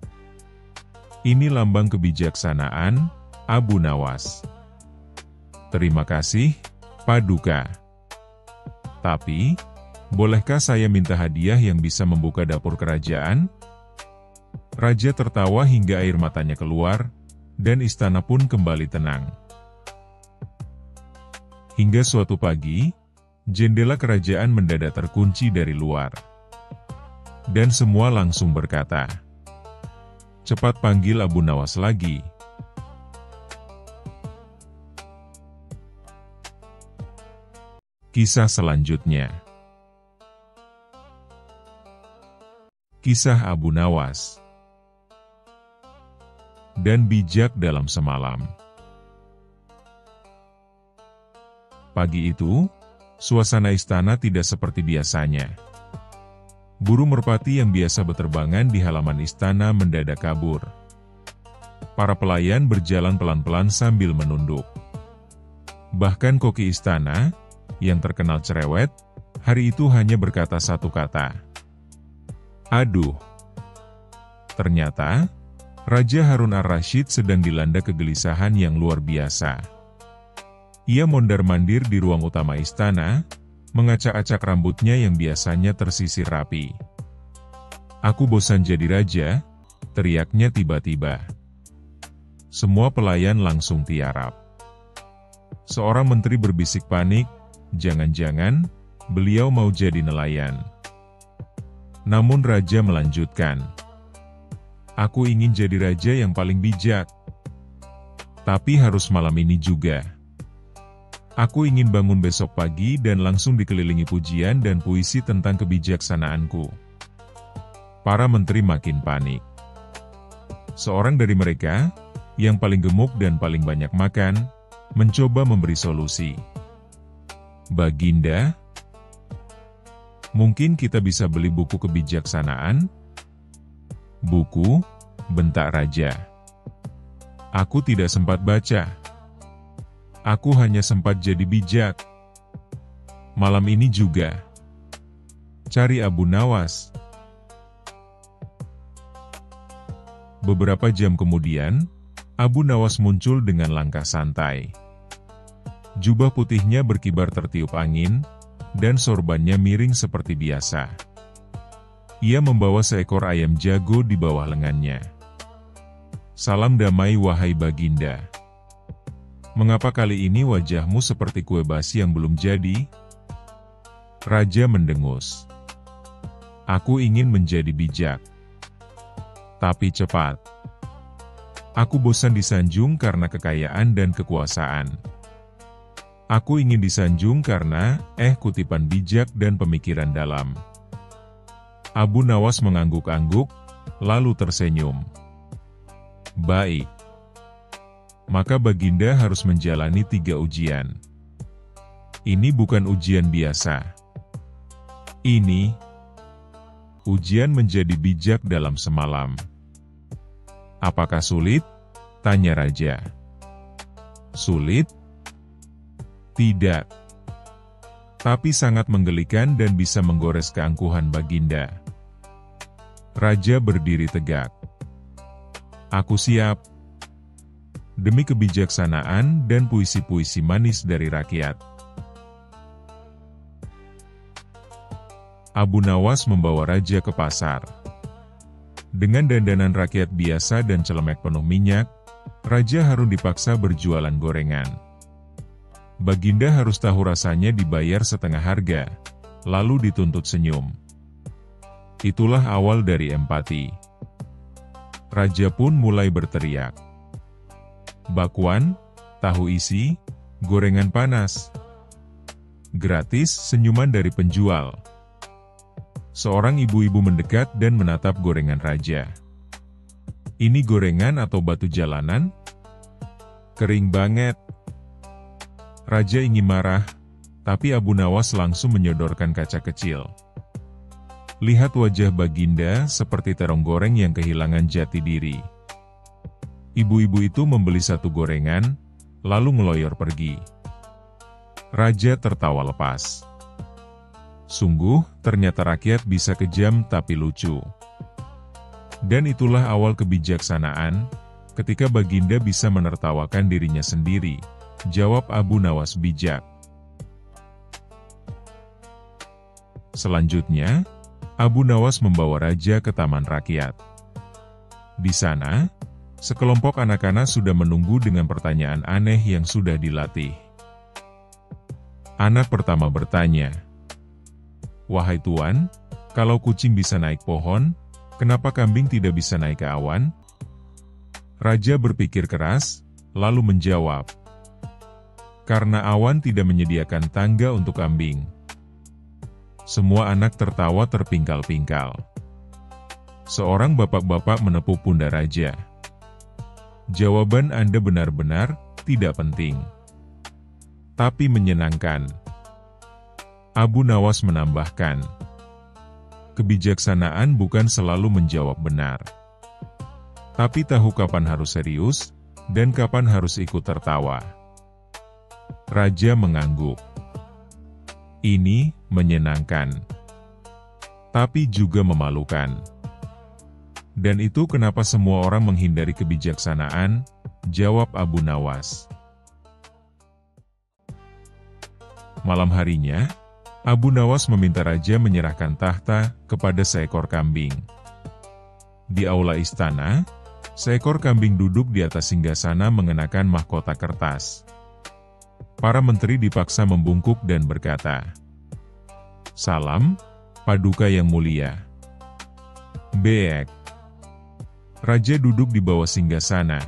"Ini lambang kebijaksanaan, Abu Nawas." "Terima kasih, Paduka. Tapi, bolehkah saya minta hadiah yang bisa membuka dapur kerajaan?" Raja tertawa hingga air matanya keluar, dan istana pun kembali tenang. Hingga suatu pagi, jendela kerajaan mendadak terkunci dari luar. Dan semua langsung berkata, "Cepat panggil Abu Nawas lagi." Kisah selanjutnya. Kisah Abu Nawas dan bijak dalam semalam. Pagi itu, suasana istana tidak seperti biasanya. Burung merpati yang biasa berterbangan di halaman istana mendadak kabur. Para pelayan berjalan pelan-pelan sambil menunduk. Bahkan koki istana, yang terkenal cerewet, hari itu hanya berkata satu kata, "Aduh." Ternyata, Raja Harun ar-Rasyid sedang dilanda kegelisahan yang luar biasa. Ia mondar-mandir di ruang utama istana, mengacak-acak rambutnya yang biasanya tersisir rapi. "Aku bosan jadi raja," teriaknya tiba-tiba. Semua pelayan langsung tiarap. Seorang menteri berbisik panik, jangan-jangan beliau mau jadi nelayan. Namun raja melanjutkan, Aku ingin jadi raja yang paling bijak. Tapi harus malam ini juga. Aku ingin bangun besok pagi dan langsung dikelilingi pujian dan puisi tentang kebijaksanaanku. Para menteri makin panik. Seorang dari mereka, yang paling gemuk dan paling banyak makan, mencoba memberi solusi. Baginda, mungkin kita bisa beli buku kebijaksanaan? Buku, bentak raja. Aku tidak sempat baca. Aku hanya sempat jadi bijak. Malam ini juga. Cari Abu Nawas. Beberapa jam kemudian, Abu Nawas muncul dengan langkah santai. Jubah putihnya berkibar tertiup angin, dan sorbannya miring seperti biasa. Ia membawa seekor ayam jago di bawah lengannya. Salam damai wahai Baginda. Mengapa kali ini wajahmu seperti kue basi yang belum jadi? Raja mendengus. Aku ingin menjadi bijak. Tapi cepat. Aku bosan disanjung karena kekayaan dan kekuasaan. Aku ingin disanjung karena, kutipan bijak dan pemikiran dalam. Abu Nawas mengangguk-angguk, lalu tersenyum. Baik. Maka Baginda harus menjalani 3 ujian. Ini bukan ujian biasa. Ini ujian menjadi bijak dalam semalam. Apakah sulit? Tanya raja. Sulit? Tidak. Tapi sangat menggelikan dan bisa menggores keangkuhan Baginda. Raja berdiri tegak. Aku siap. Demi kebijaksanaan dan puisi-puisi manis dari rakyat. Abu Nawas membawa raja ke pasar. Dengan dandanan rakyat biasa dan celemek penuh minyak, Raja Harun dipaksa berjualan gorengan. Baginda harus tahu rasanya dibayar setengah harga, lalu dituntut senyum. Itulah awal dari empati. Raja pun mulai berteriak. Bakwan, tahu isi, gorengan panas. Gratis, senyuman dari penjual. Seorang ibu-ibu mendekat dan menatap gorengan raja. Ini gorengan atau batu jalanan? Kering banget. Raja ingin marah, tapi Abu Nawas langsung menyodorkan kaca kecil. Lihat wajah Baginda seperti terong goreng yang kehilangan jati diri. Ibu-ibu itu membeli 1 gorengan, lalu ngeloyor pergi. Raja tertawa lepas. Sungguh, ternyata rakyat bisa kejam tapi lucu. Dan itulah awal kebijaksanaan, ketika Baginda bisa menertawakan dirinya sendiri, jawab Abu Nawas bijak. Selanjutnya, Abu Nawas membawa raja ke taman rakyat. Di sana, sekelompok anak-anak sudah menunggu dengan pertanyaan aneh yang sudah dilatih. Anak pertama bertanya, "Wahai Tuan, kalau kucing bisa naik pohon, kenapa kambing tidak bisa naik ke awan?" Raja berpikir keras, lalu menjawab, "Karena awan tidak menyediakan tangga untuk kambing." Semua anak tertawa terpingkal-pingkal. Seorang bapak-bapak menepuk pundak raja. Jawaban Anda benar-benar tidak penting, tapi menyenangkan. Abu Nawas menambahkan, kebijaksanaan bukan selalu menjawab benar, tapi tahu kapan harus serius, dan kapan harus ikut tertawa. Raja mengangguk. Ini menyenangkan, tapi juga memalukan. Dan itu kenapa semua orang menghindari kebijaksanaan, jawab Abu Nawas. Malam harinya, Abu Nawas meminta raja menyerahkan tahta kepada seekor kambing. Di aula istana, seekor kambing duduk di atas singgasana mengenakan mahkota kertas. Para menteri dipaksa membungkuk dan berkata, "Salam, Paduka yang mulia." Beek. Raja duduk di bawah singgasana,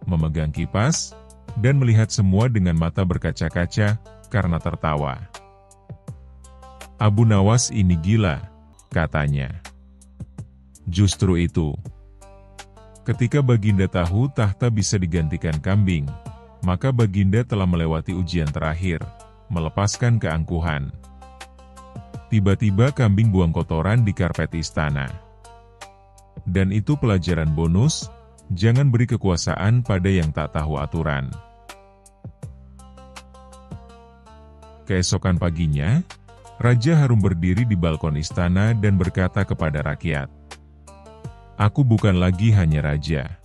memegang kipas, dan melihat semua dengan mata berkaca-kaca karena tertawa. Abu Nawas ini gila, katanya. Justru itu. Ketika Baginda tahu tahta bisa digantikan kambing, maka Baginda telah melewati ujian terakhir, melepaskan keangkuhan. Tiba-tiba kambing buang kotoran di karpet istana. Dan itu pelajaran bonus, jangan beri kekuasaan pada yang tak tahu aturan. Keesokan paginya, Raja Harum berdiri di balkon istana dan berkata kepada rakyat, "Aku bukan lagi hanya raja.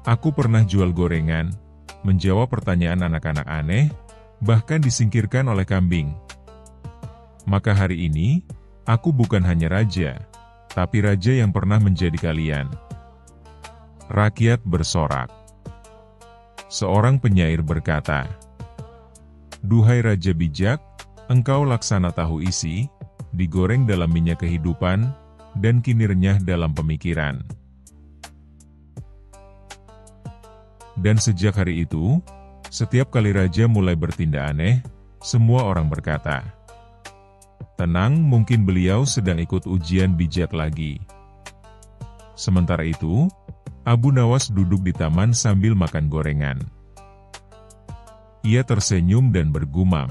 Aku pernah jual gorengan, menjawab pertanyaan anak-anak aneh, bahkan disingkirkan oleh kambing. Maka hari ini, aku bukan hanya raja, tapi raja yang pernah menjadi kalian." Rakyat bersorak. Seorang penyair berkata, "Duhai raja bijak, engkau laksana tahu isi, digoreng dalam minyak kehidupan, dan kini renyah dalam pemikiran." Dan sejak hari itu, setiap kali raja mulai bertindak aneh, semua orang berkata, "Tenang, mungkin beliau sedang ikut ujian bijak lagi." Sementara itu, Abu Nawas duduk di taman sambil makan gorengan. Ia tersenyum dan bergumam,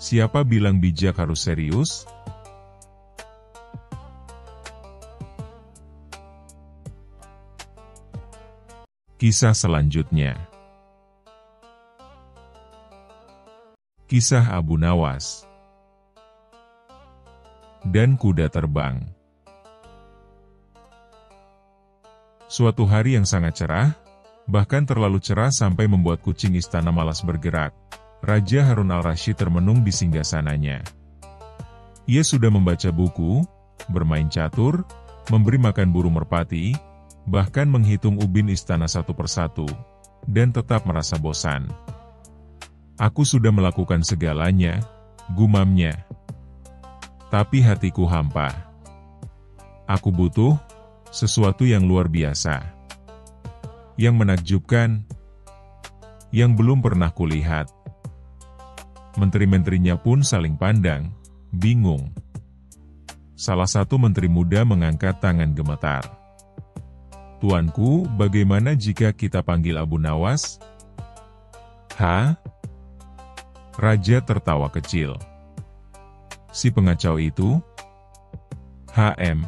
"Siapa bilang bijak harus serius?" Kisah selanjutnya. Kisah Abu Nawas dan kuda terbang. Suatu hari yang sangat cerah, bahkan terlalu cerah sampai membuat kucing istana malas bergerak, Raja Harun al-Rasyid termenung di singgasananya. Ia sudah membaca buku, bermain catur, memberi makan burung merpati, bahkan menghitung ubin istana satu persatu, dan tetap merasa bosan. "Aku sudah melakukan segalanya," gumamnya. "Tapi hatiku hampa. Aku butuh sesuatu yang luar biasa, yang menakjubkan, yang belum pernah kulihat." Menteri-menterinya pun saling pandang, bingung. Salah satu menteri muda mengangkat tangan gemetar. "Tuanku, bagaimana jika kita panggil Abu Nawas?" "Hah?" Raja tertawa kecil. "Si pengacau itu?" "HM.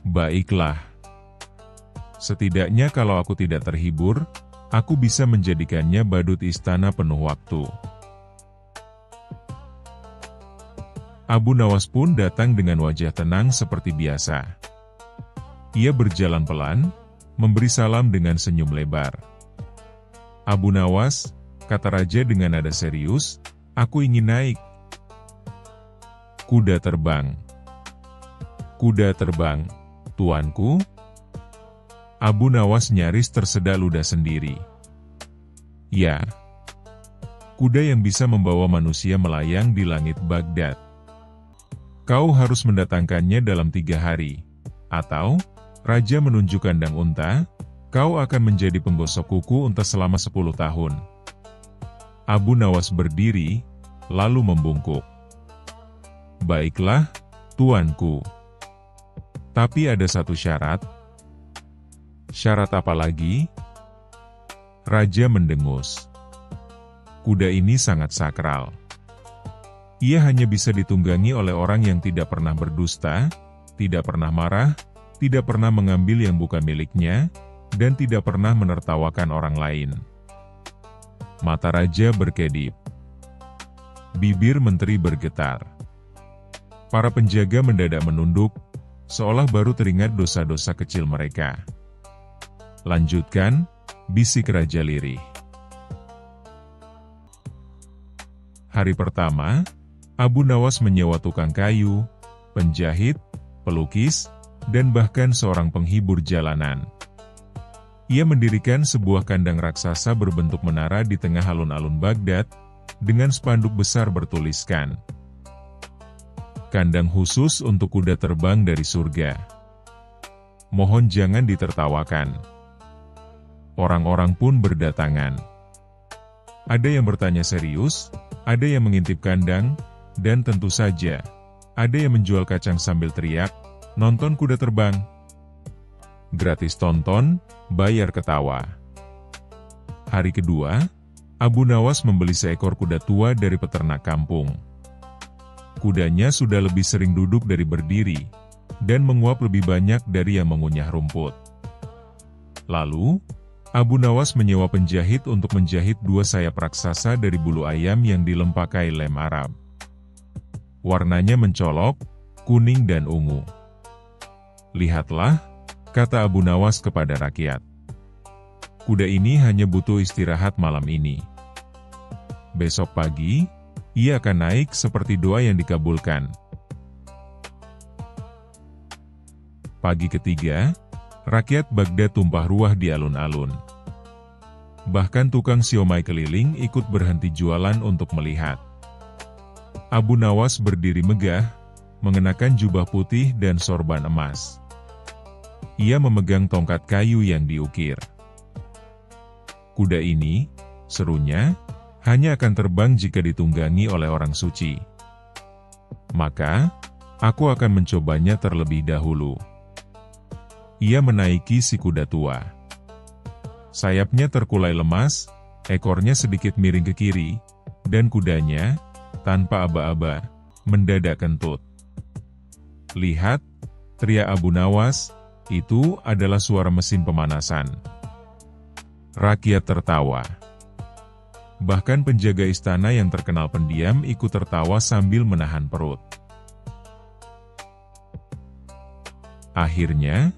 Baiklah. Setidaknya kalau aku tidak terhibur, aku bisa menjadikannya badut istana penuh waktu." Abu Nawas pun datang dengan wajah tenang seperti biasa. Ia berjalan pelan, memberi salam dengan senyum lebar. "Abu Nawas," kata raja dengan nada serius, "aku ingin naik." "Kuda terbang." "Kuda terbang, tuanku?" Abu Nawas nyaris tersedak ludah sendiri. "Ya, kuda yang bisa membawa manusia melayang di langit Baghdad. Kau harus mendatangkannya dalam 3 hari, atau," raja menunjuk kandang unta, "kau akan menjadi penggosok kuku unta selama 10 tahun. Abu Nawas berdiri, lalu membungkuk. "Baiklah, tuanku. Tapi ada satu syarat." "Syarat apa lagi?" Raja mendengus. "Kuda ini sangat sakral. Ia hanya bisa ditunggangi oleh orang yang tidak pernah berdusta, tidak pernah marah, tidak pernah mengambil yang bukan miliknya, dan tidak pernah menertawakan orang lain." Mata raja berkedip. Bibir menteri bergetar. Para penjaga mendadak menunduk, seolah baru teringat dosa-dosa kecil mereka. "Lanjutkan," bisik raja lirih. Hari pertama, Abu Nawas menyewa tukang kayu, penjahit, pelukis, dan bahkan seorang penghibur jalanan. Ia mendirikan sebuah kandang raksasa berbentuk menara di tengah alun-alun Baghdad, dengan spanduk besar bertuliskan, "Kandang khusus untuk kuda terbang dari surga." mohon jangan ditertawakan." Orang-orang pun berdatangan. Ada yang bertanya serius, ada yang mengintip kandang, dan tentu saja, ada yang menjual kacang sambil teriak, "Nonton kuda terbang!" Gratis tonton, bayar ketawa. Hari kedua, Abu Nawas membeli seekor kuda tua dari peternak kampung. Kudanya sudah lebih sering duduk dari berdiri, dan menguap lebih banyak dari yang mengunyah rumput. Lalu, Abu Nawas menyewa penjahit untuk menjahit 2 sayap raksasa dari bulu ayam yang dilempakai lem Arab. Warnanya mencolok, kuning dan ungu. "Lihatlah," kata Abu Nawas kepada rakyat. "Kuda ini hanya butuh istirahat malam ini. Besok pagi, ia akan naik seperti doa yang dikabulkan." Pagi ketiga, rakyat Baghdad tumpah ruah di alun-alun. Bahkan tukang siomay keliling ikut berhenti jualan untuk melihat. Abu Nawas berdiri megah, mengenakan jubah putih dan sorban emas. Ia memegang tongkat kayu yang diukir. "Kuda ini," serunya, "hanya akan terbang jika ditunggangi oleh orang suci. Maka, aku akan mencobanya terlebih dahulu." Ia menaiki si kuda tua. Sayapnya terkulai lemas, ekornya sedikit miring ke kiri, dan kudanya, tanpa aba-aba, mendadak kentut. "Lihat," teriak Abu Nawas, "itu adalah suara mesin pemanasan." Rakyat tertawa. Bahkan penjaga istana yang terkenal pendiam ikut tertawa sambil menahan perut. Akhirnya,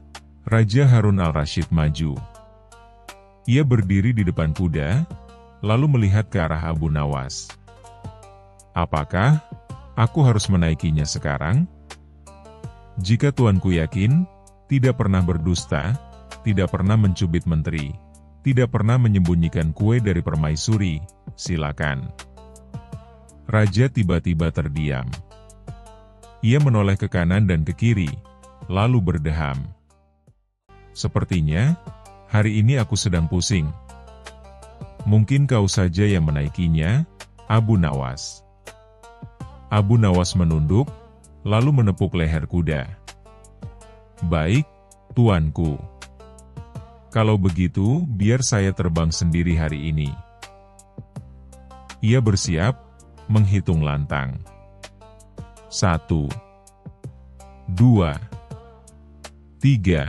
Raja Harun al-Rashid maju. Ia berdiri di depan kuda, lalu melihat ke arah Abu Nawas. "Apakah aku harus menaikinya sekarang? Jika tuanku yakin, tidak pernah berdusta, tidak pernah mencubit menteri, tidak pernah menyembunyikan kue dari permaisuri, silakan." Raja tiba-tiba terdiam. Ia menoleh ke kanan dan ke kiri, lalu berdeham. "Sepertinya, hari ini aku sedang pusing. Mungkin kau saja yang menaikinya, Abu Nawas." Abu Nawas menunduk, lalu menepuk leher kuda. "Baik, tuanku. Kalau begitu, biar saya terbang sendiri hari ini." Ia bersiap, menghitung lantang. 1, 2, 3.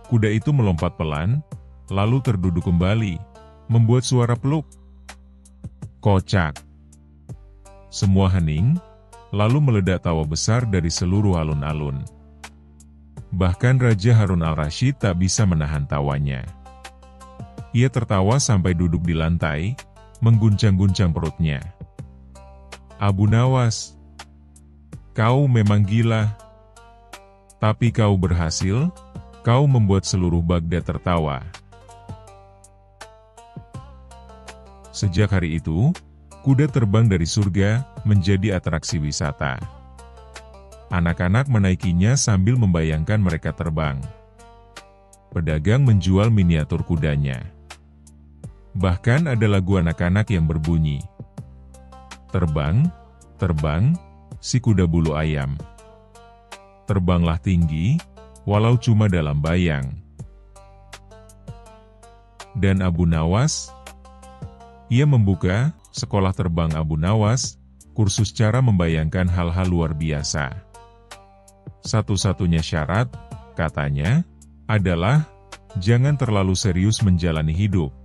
Kuda itu melompat pelan, lalu terduduk kembali, membuat suara peluk. Kocak. Semua hening, lalu meledak tawa besar dari seluruh alun-alun. Bahkan Raja Harun al-Rashid tak bisa menahan tawanya. Ia tertawa sampai duduk di lantai, mengguncang-guncang perutnya. "Abu Nawas, kau memang gila. Tapi kau berhasil. Kau membuat seluruh Baghdad tertawa." Sejak hari itu, kuda terbang dari surga menjadi atraksi wisata. Anak-anak menaikinya sambil membayangkan mereka terbang. Pedagang menjual miniatur kudanya. Bahkan ada lagu anak-anak yang berbunyi, "Terbang, terbang, si kuda bulu ayam. Terbanglah tinggi, walau cuma dalam bayang." Dan Abu Nawas, ia membuka sekolah terbang Abu Nawas, kursus cara membayangkan hal-hal luar biasa. Satu-satunya syarat, katanya, adalah jangan terlalu serius menjalani hidup.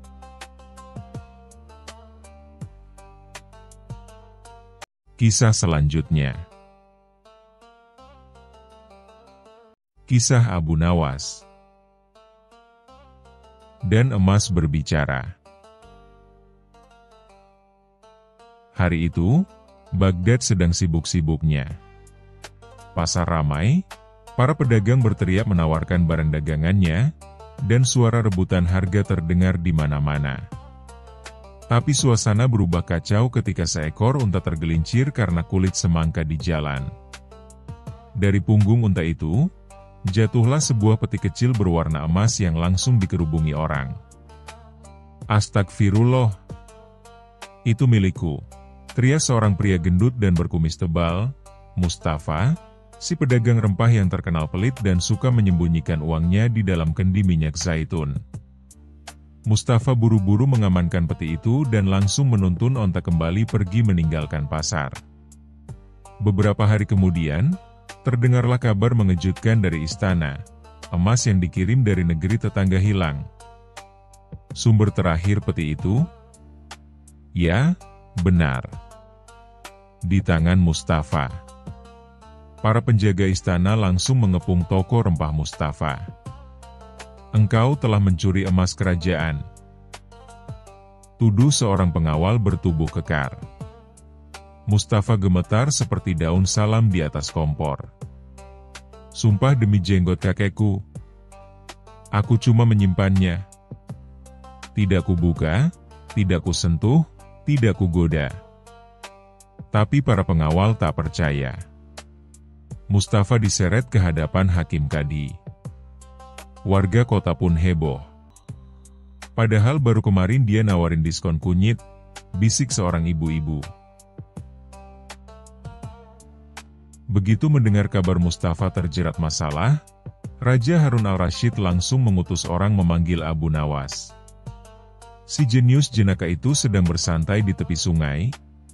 Kisah selanjutnya. Kisah Abu Nawas. Dan emas berbicara. Hari itu, Baghdad sedang sibuk-sibuknya. Pasar ramai, para pedagang berteriak menawarkan barang dagangannya, dan suara rebutan harga terdengar di mana-mana. Tapi suasana berubah kacau ketika seekor unta tergelincir karena kulit semangka di jalan. Dari punggung unta itu, jatuhlah sebuah peti kecil berwarna emas yang langsung dikerubungi orang. "Astagfirullah. Itu milikku," teriak seorang pria gendut dan berkumis tebal, Mustafa, si pedagang rempah yang terkenal pelit dan suka menyembunyikan uangnya di dalam kendi minyak zaitun. Mustafa buru-buru mengamankan peti itu dan langsung menuntun onta kembali pergi meninggalkan pasar. Beberapa hari kemudian, terdengarlah kabar mengejutkan dari istana. Emas yang dikirim dari negeri tetangga hilang. Sumber terakhir peti itu? Ya, benar. Di tangan Mustafa. Para penjaga istana langsung mengepung toko rempah Mustafa. "Engkau telah mencuri emas kerajaan," tuduh seorang pengawal bertubuh kekar. Mustafa gemetar seperti daun salam di atas kompor. "Sumpah demi jenggot kakekku, aku cuma menyimpannya. Tidak kubuka, tidak kusentuh, tidak kugoda." Tapi para pengawal tak percaya. Mustafa diseret ke hadapan Hakim Kadi. Warga kota pun heboh. "Padahal baru kemarin dia nawarin diskon kunyit," bisik seorang ibu-ibu. Begitu mendengar kabar Mustafa terjerat masalah, Raja Harun al-Rashid langsung mengutus orang memanggil Abu Nawas. Si jenius jenaka itu sedang bersantai di tepi sungai,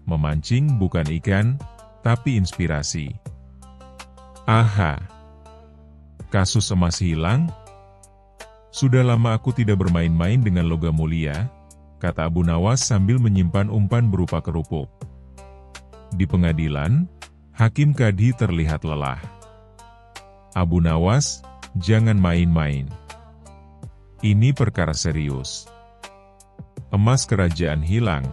memancing bukan ikan, tapi inspirasi. "Aha! Kasus emas hilang? Sudah lama aku tidak bermain-main dengan logam mulia," kata Abu Nawas sambil menyimpan umpan berupa kerupuk. Di pengadilan, Hakim Kadi terlihat lelah. "Abu Nawas, jangan main-main. Ini perkara serius. Emas kerajaan hilang."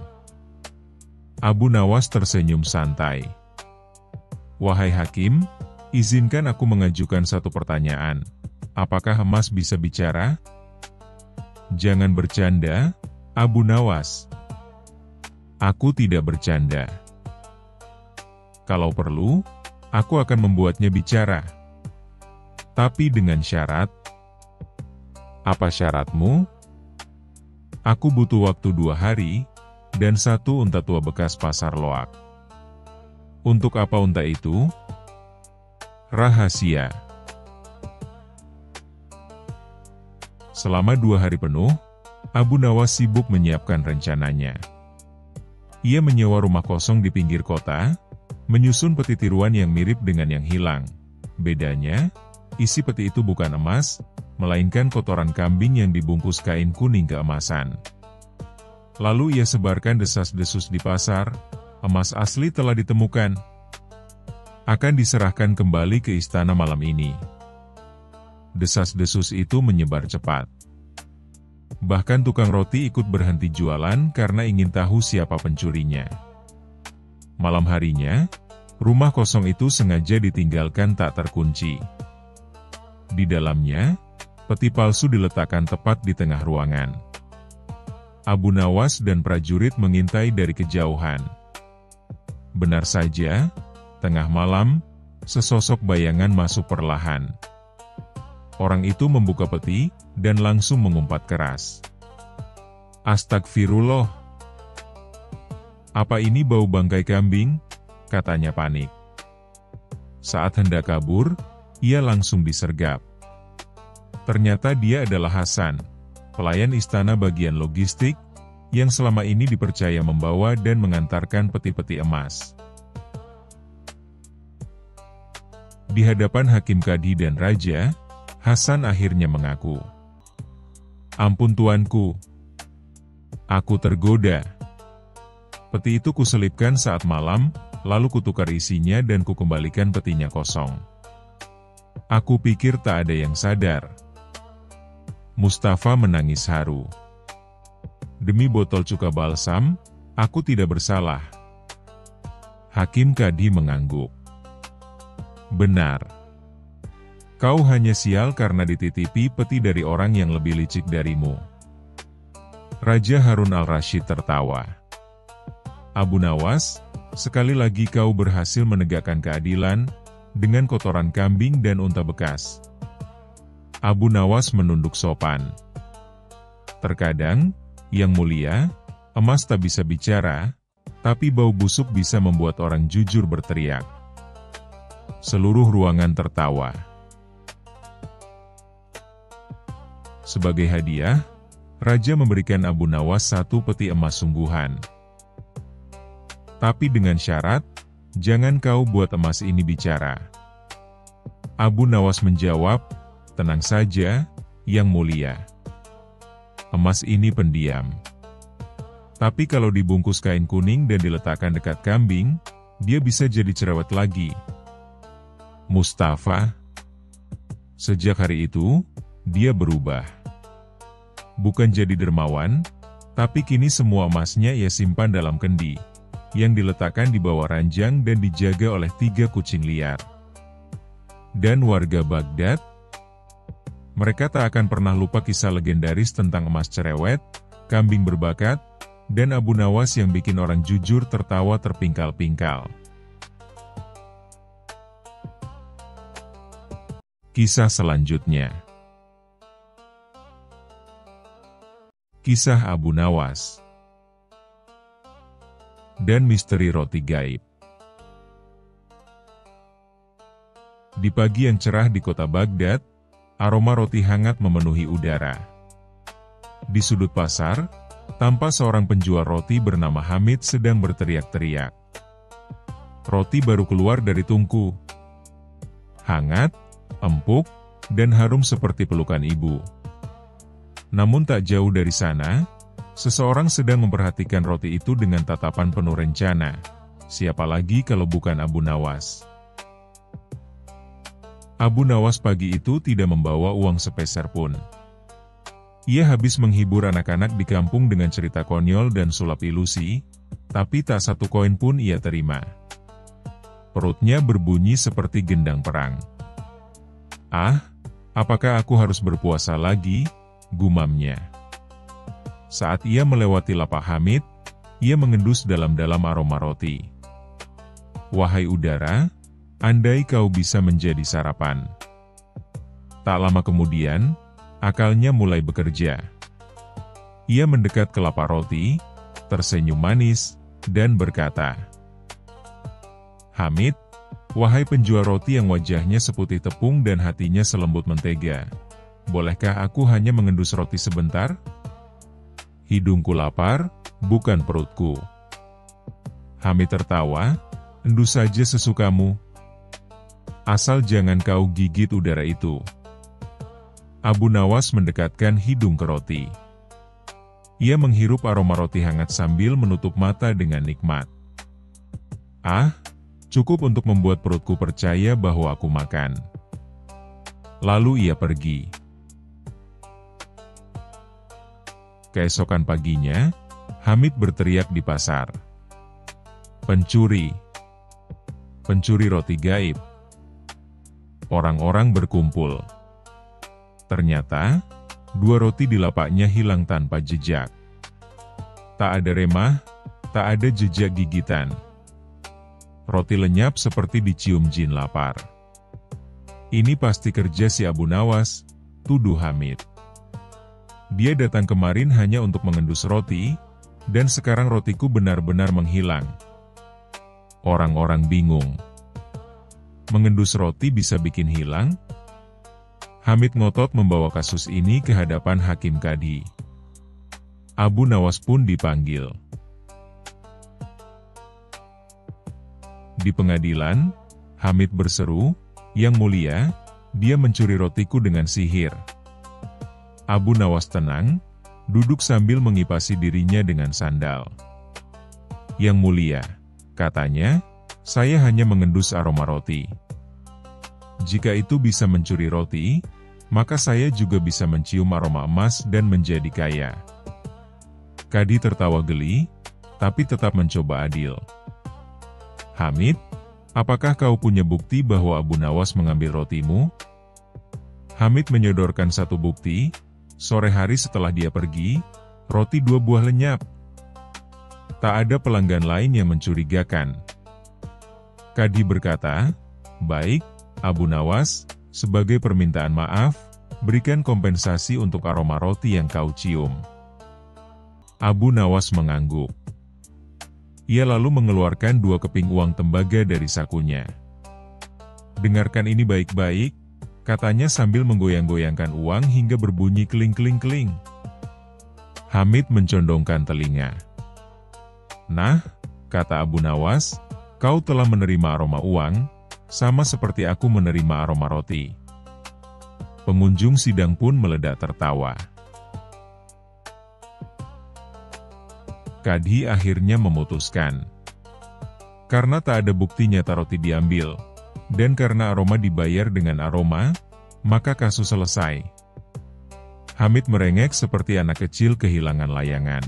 Abu Nawas tersenyum santai. "Wahai Hakim, izinkan aku mengajukan satu pertanyaan. Apakah emas bisa bicara?" "Jangan bercanda, Abu Nawas." "Aku tidak bercanda. Kalau perlu, aku akan membuatnya bicara. Tapi dengan syarat." "Apa syaratmu?" "Aku butuh waktu 2 hari, dan 1 unta tua bekas pasar loak." "Untuk apa unta itu?" "Rahasia." Selama 2 hari penuh, Abu Nawas sibuk menyiapkan rencananya. Ia menyewa rumah kosong di pinggir kota, menyusun peti tiruan yang mirip dengan yang hilang. Bedanya, isi peti itu bukan emas, melainkan kotoran kambing yang dibungkus kain kuning keemasan. Lalu ia sebarkan desas-desus di pasar, emas asli telah ditemukan. Akan diserahkan kembali ke istana malam ini. Desas-desus itu menyebar cepat. Bahkan tukang roti ikut berhenti jualan karena ingin tahu siapa pencurinya. Malam harinya, rumah kosong itu sengaja ditinggalkan tak terkunci. Di dalamnya, peti palsu diletakkan tepat di tengah ruangan. Abu Nawas dan prajurit mengintai dari kejauhan. Benar saja, tengah malam, sesosok bayangan masuk perlahan. Orang itu membuka peti, dan langsung mengumpat keras. "Astagfirullah! Apa ini bau bangkai kambing?" katanya panik. Saat hendak kabur, ia langsung disergap. Ternyata dia adalah Hasan, pelayan istana bagian logistik, yang selama ini dipercaya membawa dan mengantarkan peti-peti emas. Di hadapan Hakim Kadi dan Raja, Hasan akhirnya mengaku, "Ampun tuanku, aku tergoda. Peti itu kuselipkan saat malam, lalu kutukar isinya dan kukembalikan petinya kosong. Aku pikir tak ada yang sadar." Mustafa menangis haru. "Demi botol cuka balsam, aku tidak bersalah." Hakim Kadi mengangguk. "Benar. Kau hanya sial karena dititipi peti dari orang yang lebih licik darimu." Raja Harun al-Rashid tertawa. "Abu Nawas, sekali lagi kau berhasil menegakkan keadilan, dengan kotoran kambing dan unta bekas. Abu Nawas menunduk sopan. Terkadang, Yang Mulia, emas tak bisa bicara, tapi bau busuk bisa membuat orang jujur berteriak. Seluruh ruangan tertawa. Sebagai hadiah, Raja memberikan Abu Nawas 1 peti emas sungguhan. Tapi dengan syarat, jangan kau buat emas ini bicara. Abu Nawas menjawab, tenang saja, Yang Mulia. Emas ini pendiam. Tapi kalau dibungkus kain kuning dan diletakkan dekat kambing, dia bisa jadi cerewet lagi. Mustafa. Sejak hari itu, dia berubah. Bukan jadi dermawan, tapi kini semua emasnya ia simpan dalam kendi, yang diletakkan di bawah ranjang dan dijaga oleh 3 kucing liar. Dan warga Baghdad, mereka tak akan pernah lupa kisah legendaris tentang emas cerewet, kambing berbakat, dan Abu Nawas yang bikin orang jujur tertawa terpingkal-pingkal. Kisah selanjutnya. Kisah Abu Nawas dan misteri roti gaib. Di pagi yang cerah di kota Baghdad, aroma roti hangat memenuhi udara. Di sudut pasar, tampak seorang penjual roti bernama Hamid sedang berteriak-teriak. Roti baru keluar dari tungku. Hangat, empuk, dan harum seperti pelukan ibu. Namun tak jauh dari sana, seseorang sedang memperhatikan roti itu dengan tatapan penuh rencana. Siapa lagi kalau bukan Abu Nawas? Abu Nawas pagi itu tidak membawa uang sepeser pun. Ia habis menghibur anak-anak di kampung dengan cerita konyol dan sulap ilusi, tapi tak satu koin pun ia terima. Perutnya berbunyi seperti gendang perang. "Ah, apakah aku harus berpuasa lagi?" gumamnya. Saat ia melewati lapak Hamid, ia mengendus dalam-dalam aroma roti. "Wahai udara, andai kau bisa menjadi sarapan." Tak lama kemudian, akalnya mulai bekerja. Ia mendekat ke lapak roti, tersenyum manis, dan berkata, "Hamid, wahai penjual roti yang wajahnya seputih tepung dan hatinya selembut mentega, bolehkah aku hanya mengendus roti sebentar? Hidungku lapar, bukan perutku." Hamid tertawa, "Endus saja sesukamu. Asal jangan kau gigit udara itu." Abu Nawas mendekatkan hidung ke roti. Ia menghirup aroma roti hangat sambil menutup mata dengan nikmat. "Ah, cukup untuk membuat perutku percaya bahwa aku makan." Lalu ia pergi. Keesokan paginya, Hamid berteriak di pasar, "Pencuri! Pencuri roti gaib!" Orang-orang berkumpul. Ternyata, 2 roti di lapaknya hilang tanpa jejak. Tak ada remah, tak ada jejak gigitan. Roti lenyap seperti dicium jin lapar. "Ini pasti kerja si Abu Nawas," tuduh Hamid. "Dia datang kemarin hanya untuk mengendus roti, dan sekarang rotiku benar-benar menghilang." Orang-orang bingung. Mengendus roti bisa bikin hilang? Hamid ngotot membawa kasus ini ke hadapan Hakim Kadi. Abu Nawas pun dipanggil. Di pengadilan, Hamid berseru, "Yang Mulia, dia mencuri rotiku dengan sihir." Abu Nawas tenang, duduk sambil mengipasi dirinya dengan sandal. "Yang Mulia," katanya, "saya hanya mengendus aroma roti. Jika itu bisa mencuri roti, maka saya juga bisa mencium aroma emas dan menjadi kaya." Kadi tertawa geli, tapi tetap mencoba adil. "Hamid, apakah kau punya bukti bahwa Abu Nawas mengambil rotimu?" Hamid menyodorkan satu bukti. Sore hari setelah dia pergi, roti 2 buah lenyap. Tak ada pelanggan lain yang mencurigakan. Kadi berkata, "Baik, Abu Nawas, sebagai permintaan maaf, Berikan kompensasi untuk aroma roti yang kau cium. Abu Nawas mengangguk. Ia lalu mengeluarkan 2 keping uang tembaga dari sakunya. Dengarkan ini baik-baik, katanya sambil menggoyang-goyangkan uang hingga berbunyi keling-keling-keling. Hamid mencondongkan telinga. Nah, kata Abu Nawas, kau telah menerima aroma uang, sama seperti aku menerima aroma roti. Pengunjung sidang pun meledak tertawa. Kadhi akhirnya memutuskan. Karena tak ada bukti nyata roti diambil, dan karena aroma dibayar dengan aroma, maka kasus selesai. Hamid merengek seperti anak kecil kehilangan layangan.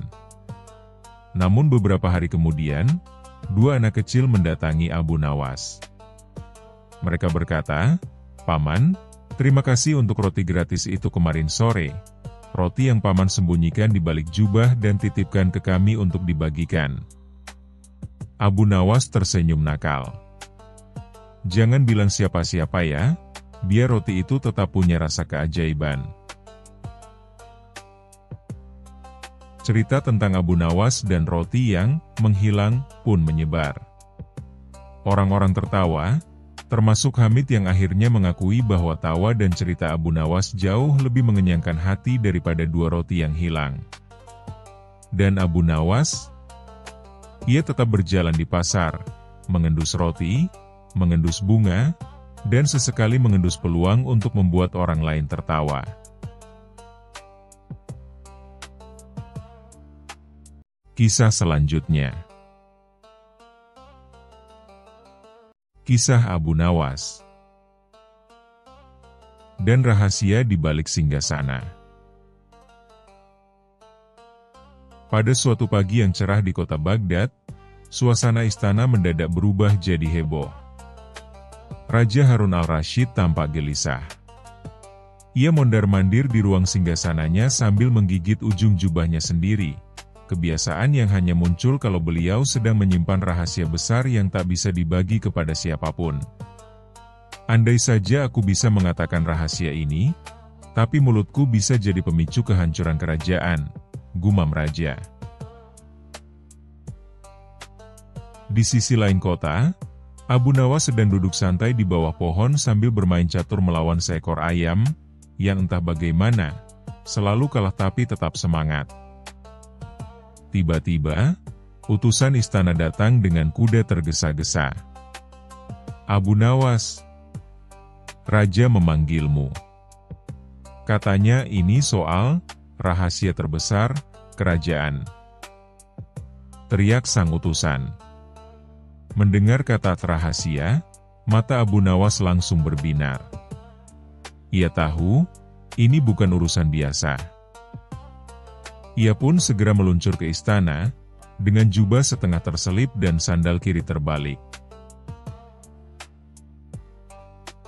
Namun beberapa hari kemudian, 2 anak kecil mendatangi Abu Nawas. Mereka berkata, "Paman, terima kasih untuk roti gratis itu kemarin sore. Roti yang Paman sembunyikan di balik jubah dan titipkan ke kami untuk dibagikan." Abu Nawas tersenyum nakal. "Jangan bilang siapa-siapa ya, biar roti itu tetap punya rasa keajaiban." Cerita tentang Abu Nawas dan roti yang menghilang pun menyebar. Orang-orang tertawa, termasuk Hamid yang akhirnya mengakui bahwa tawa dan cerita Abu Nawas jauh lebih mengenyangkan hati daripada 2 roti yang hilang. Dan Abu Nawas, ia tetap berjalan di pasar, mengendus roti, mengendus bunga, dan sesekali mengendus peluang untuk membuat orang lain tertawa. Kisah selanjutnya. Kisah Abu Nawas dan rahasia di balik singgasana. Pada suatu pagi yang cerah di kota Baghdad, suasana istana mendadak berubah jadi heboh. Raja Harun al-Rashid tampak gelisah. Ia mondar-mandir di ruang singgasananya sambil menggigit ujung jubahnya sendiri. Kebiasaan yang hanya muncul kalau beliau sedang menyimpan rahasia besar yang tak bisa dibagi kepada siapapun. "Andai saja aku bisa mengatakan rahasia ini, tapi mulutku bisa jadi pemicu kehancuran kerajaan," gumam raja. Di sisi lain kota, Abu Nawas sedang duduk santai di bawah pohon sambil bermain catur melawan seekor ayam, yang entah bagaimana, selalu kalah tapi tetap semangat. Tiba-tiba, utusan istana datang dengan kuda tergesa-gesa. "Abu Nawas, Raja memanggilmu. Katanya ini soal rahasia terbesar kerajaan," teriak sang utusan. Mendengar kata rahasia, mata Abu Nawas langsung berbinar. Ia tahu, ini bukan urusan biasa. Ia pun segera meluncur ke istana, dengan jubah setengah terselip dan sandal kiri terbalik.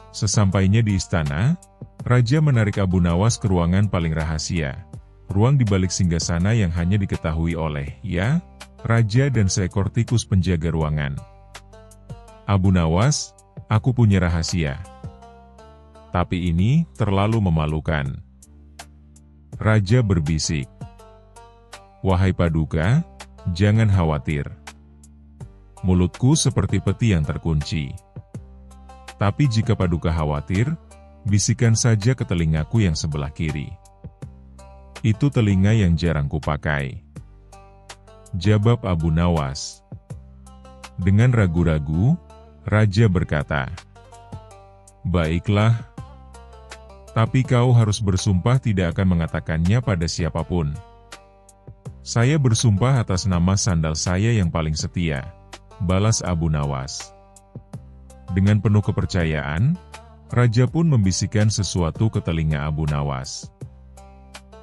Sesampainya di istana, Raja menarik Abu Nawas ke ruangan paling rahasia, ruang di balik singgasana yang hanya diketahui oleh, Raja dan seekor tikus penjaga ruangan. "Abu Nawas, aku punya rahasia. Tapi ini terlalu memalukan." Raja berbisik. "Wahai Paduka, jangan khawatir. Mulutku seperti peti yang terkunci. Tapi jika Paduka khawatir, bisikan saja ke telingaku yang sebelah kiri. Itu telinga yang jarang kupakai," jawab Abu Nawas. Dengan ragu-ragu, Raja berkata, "Baiklah, tapi kau harus bersumpah tidak akan mengatakannya pada siapapun." "Saya bersumpah atas nama sandal saya yang paling setia," balas Abu Nawas. Dengan penuh kepercayaan, Raja pun membisikkan sesuatu ke telinga Abu Nawas.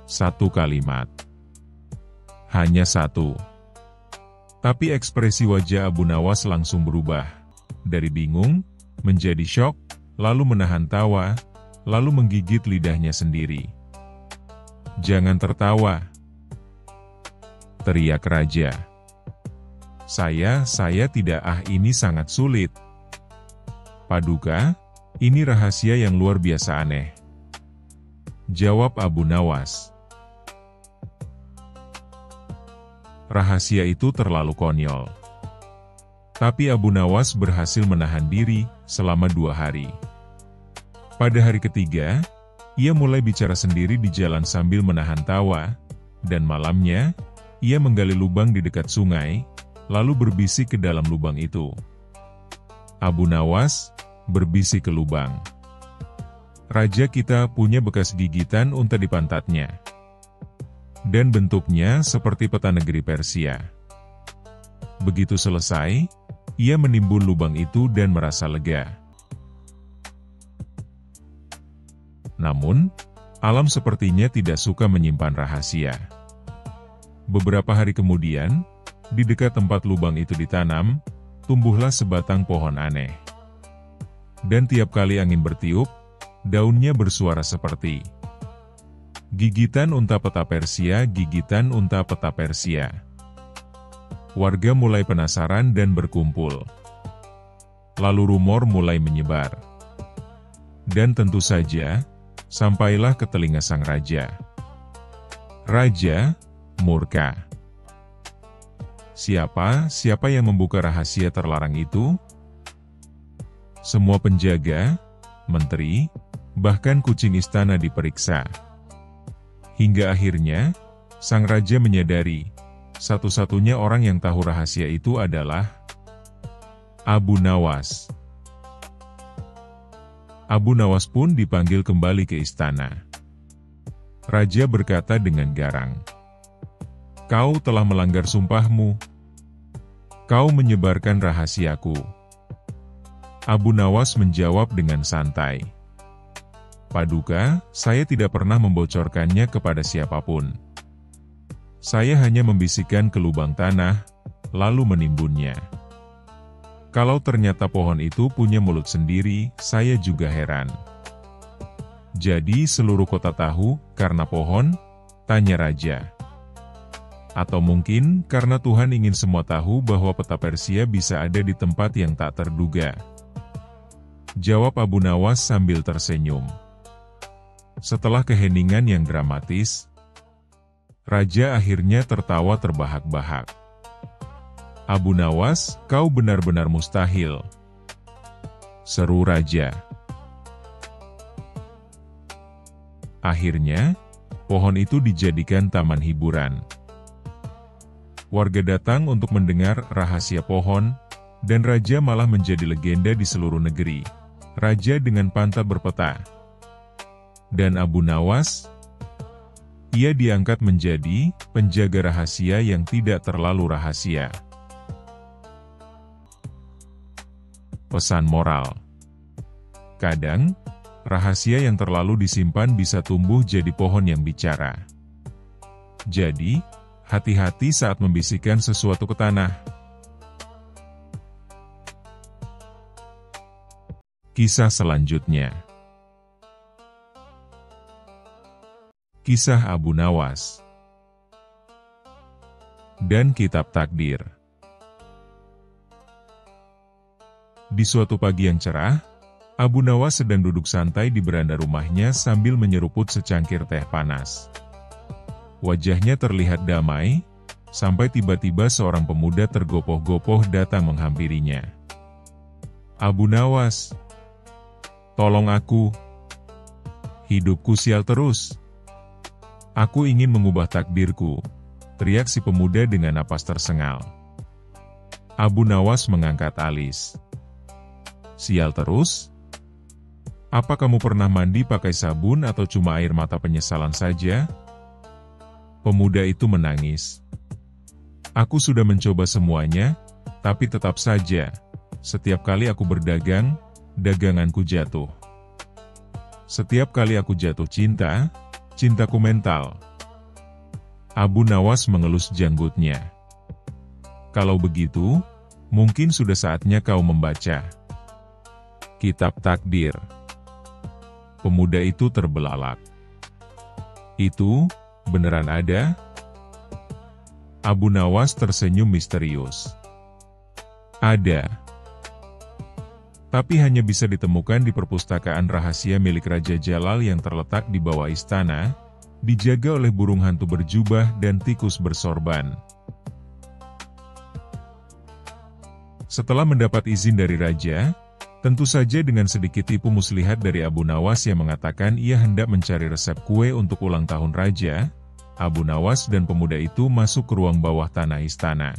1 kalimat. Hanya 1. Tapi ekspresi wajah Abu Nawas langsung berubah. Dari bingung, menjadi syok, lalu menahan tawa, lalu menggigit lidahnya sendiri. "Jangan tertawa," teriak Raja. Saya tidak, ini sangat sulit. Paduka, ini rahasia yang luar biasa aneh. Jawab Abu Nawas. Rahasia itu terlalu konyol. Tapi Abu Nawas berhasil menahan diri selama 2 hari. Pada hari ketiga, ia mulai bicara sendiri di jalan sambil menahan tawa, dan malamnya, ia menggali lubang di dekat sungai, lalu berbisik ke dalam lubang itu. Abu Nawas berbisik ke lubang. Raja kita punya bekas gigitan unta di pantatnya. Dan bentuknya seperti peta negeri Persia. Begitu selesai, ia menimbun lubang itu dan merasa lega. Namun, alam sepertinya tidak suka menyimpan rahasia. Beberapa hari kemudian, di dekat tempat lubang itu ditanam, tumbuhlah sebatang pohon aneh. Dan tiap kali angin bertiup, daunnya bersuara seperti gigitan unta peta Persia, gigitan unta peta Persia. Warga mulai penasaran dan berkumpul. Lalu rumor mulai menyebar. Dan tentu saja, sampailah ke telinga sang raja. Raja murka. Siapa yang membuka rahasia terlarang itu? Semua penjaga, menteri, bahkan kucing istana diperiksa. Hingga akhirnya, sang raja menyadari, satu-satunya orang yang tahu rahasia itu adalah Abu Nawas. Abu Nawas pun dipanggil kembali ke istana. Raja berkata dengan garang, "Kau telah melanggar sumpahmu. Kau menyebarkan rahasiaku." Abu Nawas menjawab dengan santai, "Paduka, saya tidak pernah membocorkannya kepada siapapun. Saya hanya membisikkan ke lubang tanah, lalu menimbunnya. Kalau ternyata pohon itu punya mulut sendiri, saya juga heran." "Jadi seluruh kota tahu karena pohon?" tanya raja. "Atau mungkin karena Tuhan ingin semua tahu bahwa peta Persia bisa ada di tempat yang tak terduga?" Jawab Abu Nawas sambil tersenyum. Setelah keheningan yang dramatis, raja akhirnya tertawa terbahak-bahak. "Abu Nawas, kau benar-benar mustahil," seru raja. Akhirnya, pohon itu dijadikan taman hiburan. Warga datang untuk mendengar rahasia pohon, dan raja malah menjadi legenda di seluruh negeri. Raja dengan pantat berpeta. Dan Abu Nawas, ia diangkat menjadi penjaga rahasia yang tidak terlalu rahasia. Pesan moral: kadang, rahasia yang terlalu disimpan bisa tumbuh jadi pohon yang bicara. Jadi, hati-hati saat membisikkan sesuatu ke tanah. Kisah selanjutnya. Kisah Abu Nawas dan Kitab Takdir. Di suatu pagi yang cerah, Abu Nawas sedang duduk santai di beranda rumahnya sambil menyeruput secangkir teh panas. Wajahnya terlihat damai, sampai tiba-tiba seorang pemuda tergopoh-gopoh datang menghampirinya. "Abu Nawas, tolong aku. Hidupku sial terus. Aku ingin mengubah takdirku," teriak si pemuda dengan napas tersengal. Abu Nawas mengangkat alis. "Sial terus? Apa kamu pernah mandi pakai sabun atau cuma air mata penyesalan saja?" Pemuda itu menangis. "Aku sudah mencoba semuanya, tapi tetap saja, setiap kali aku berdagang, daganganku jatuh. Setiap kali aku jatuh cinta, cintaku mental." Abu Nawas mengelus janggutnya. "Kalau begitu, mungkin sudah saatnya kau membaca Kitab Takdir." Pemuda itu terbelalak. "Itu beneran ada?" Abu Nawas tersenyum misterius. "Ada. tapi hanya bisa ditemukan di perpustakaan rahasia milik Raja Jalal yang terletak di bawah istana, dijaga oleh burung hantu berjubah dan tikus bersorban. Setelah mendapat izin dari raja, tentu saja dengan sedikit tipu muslihat dari Abu Nawas yang mengatakan ia hendak mencari resep kue untuk ulang tahun raja, Abu Nawas dan pemuda itu masuk ke ruang bawah tanah istana.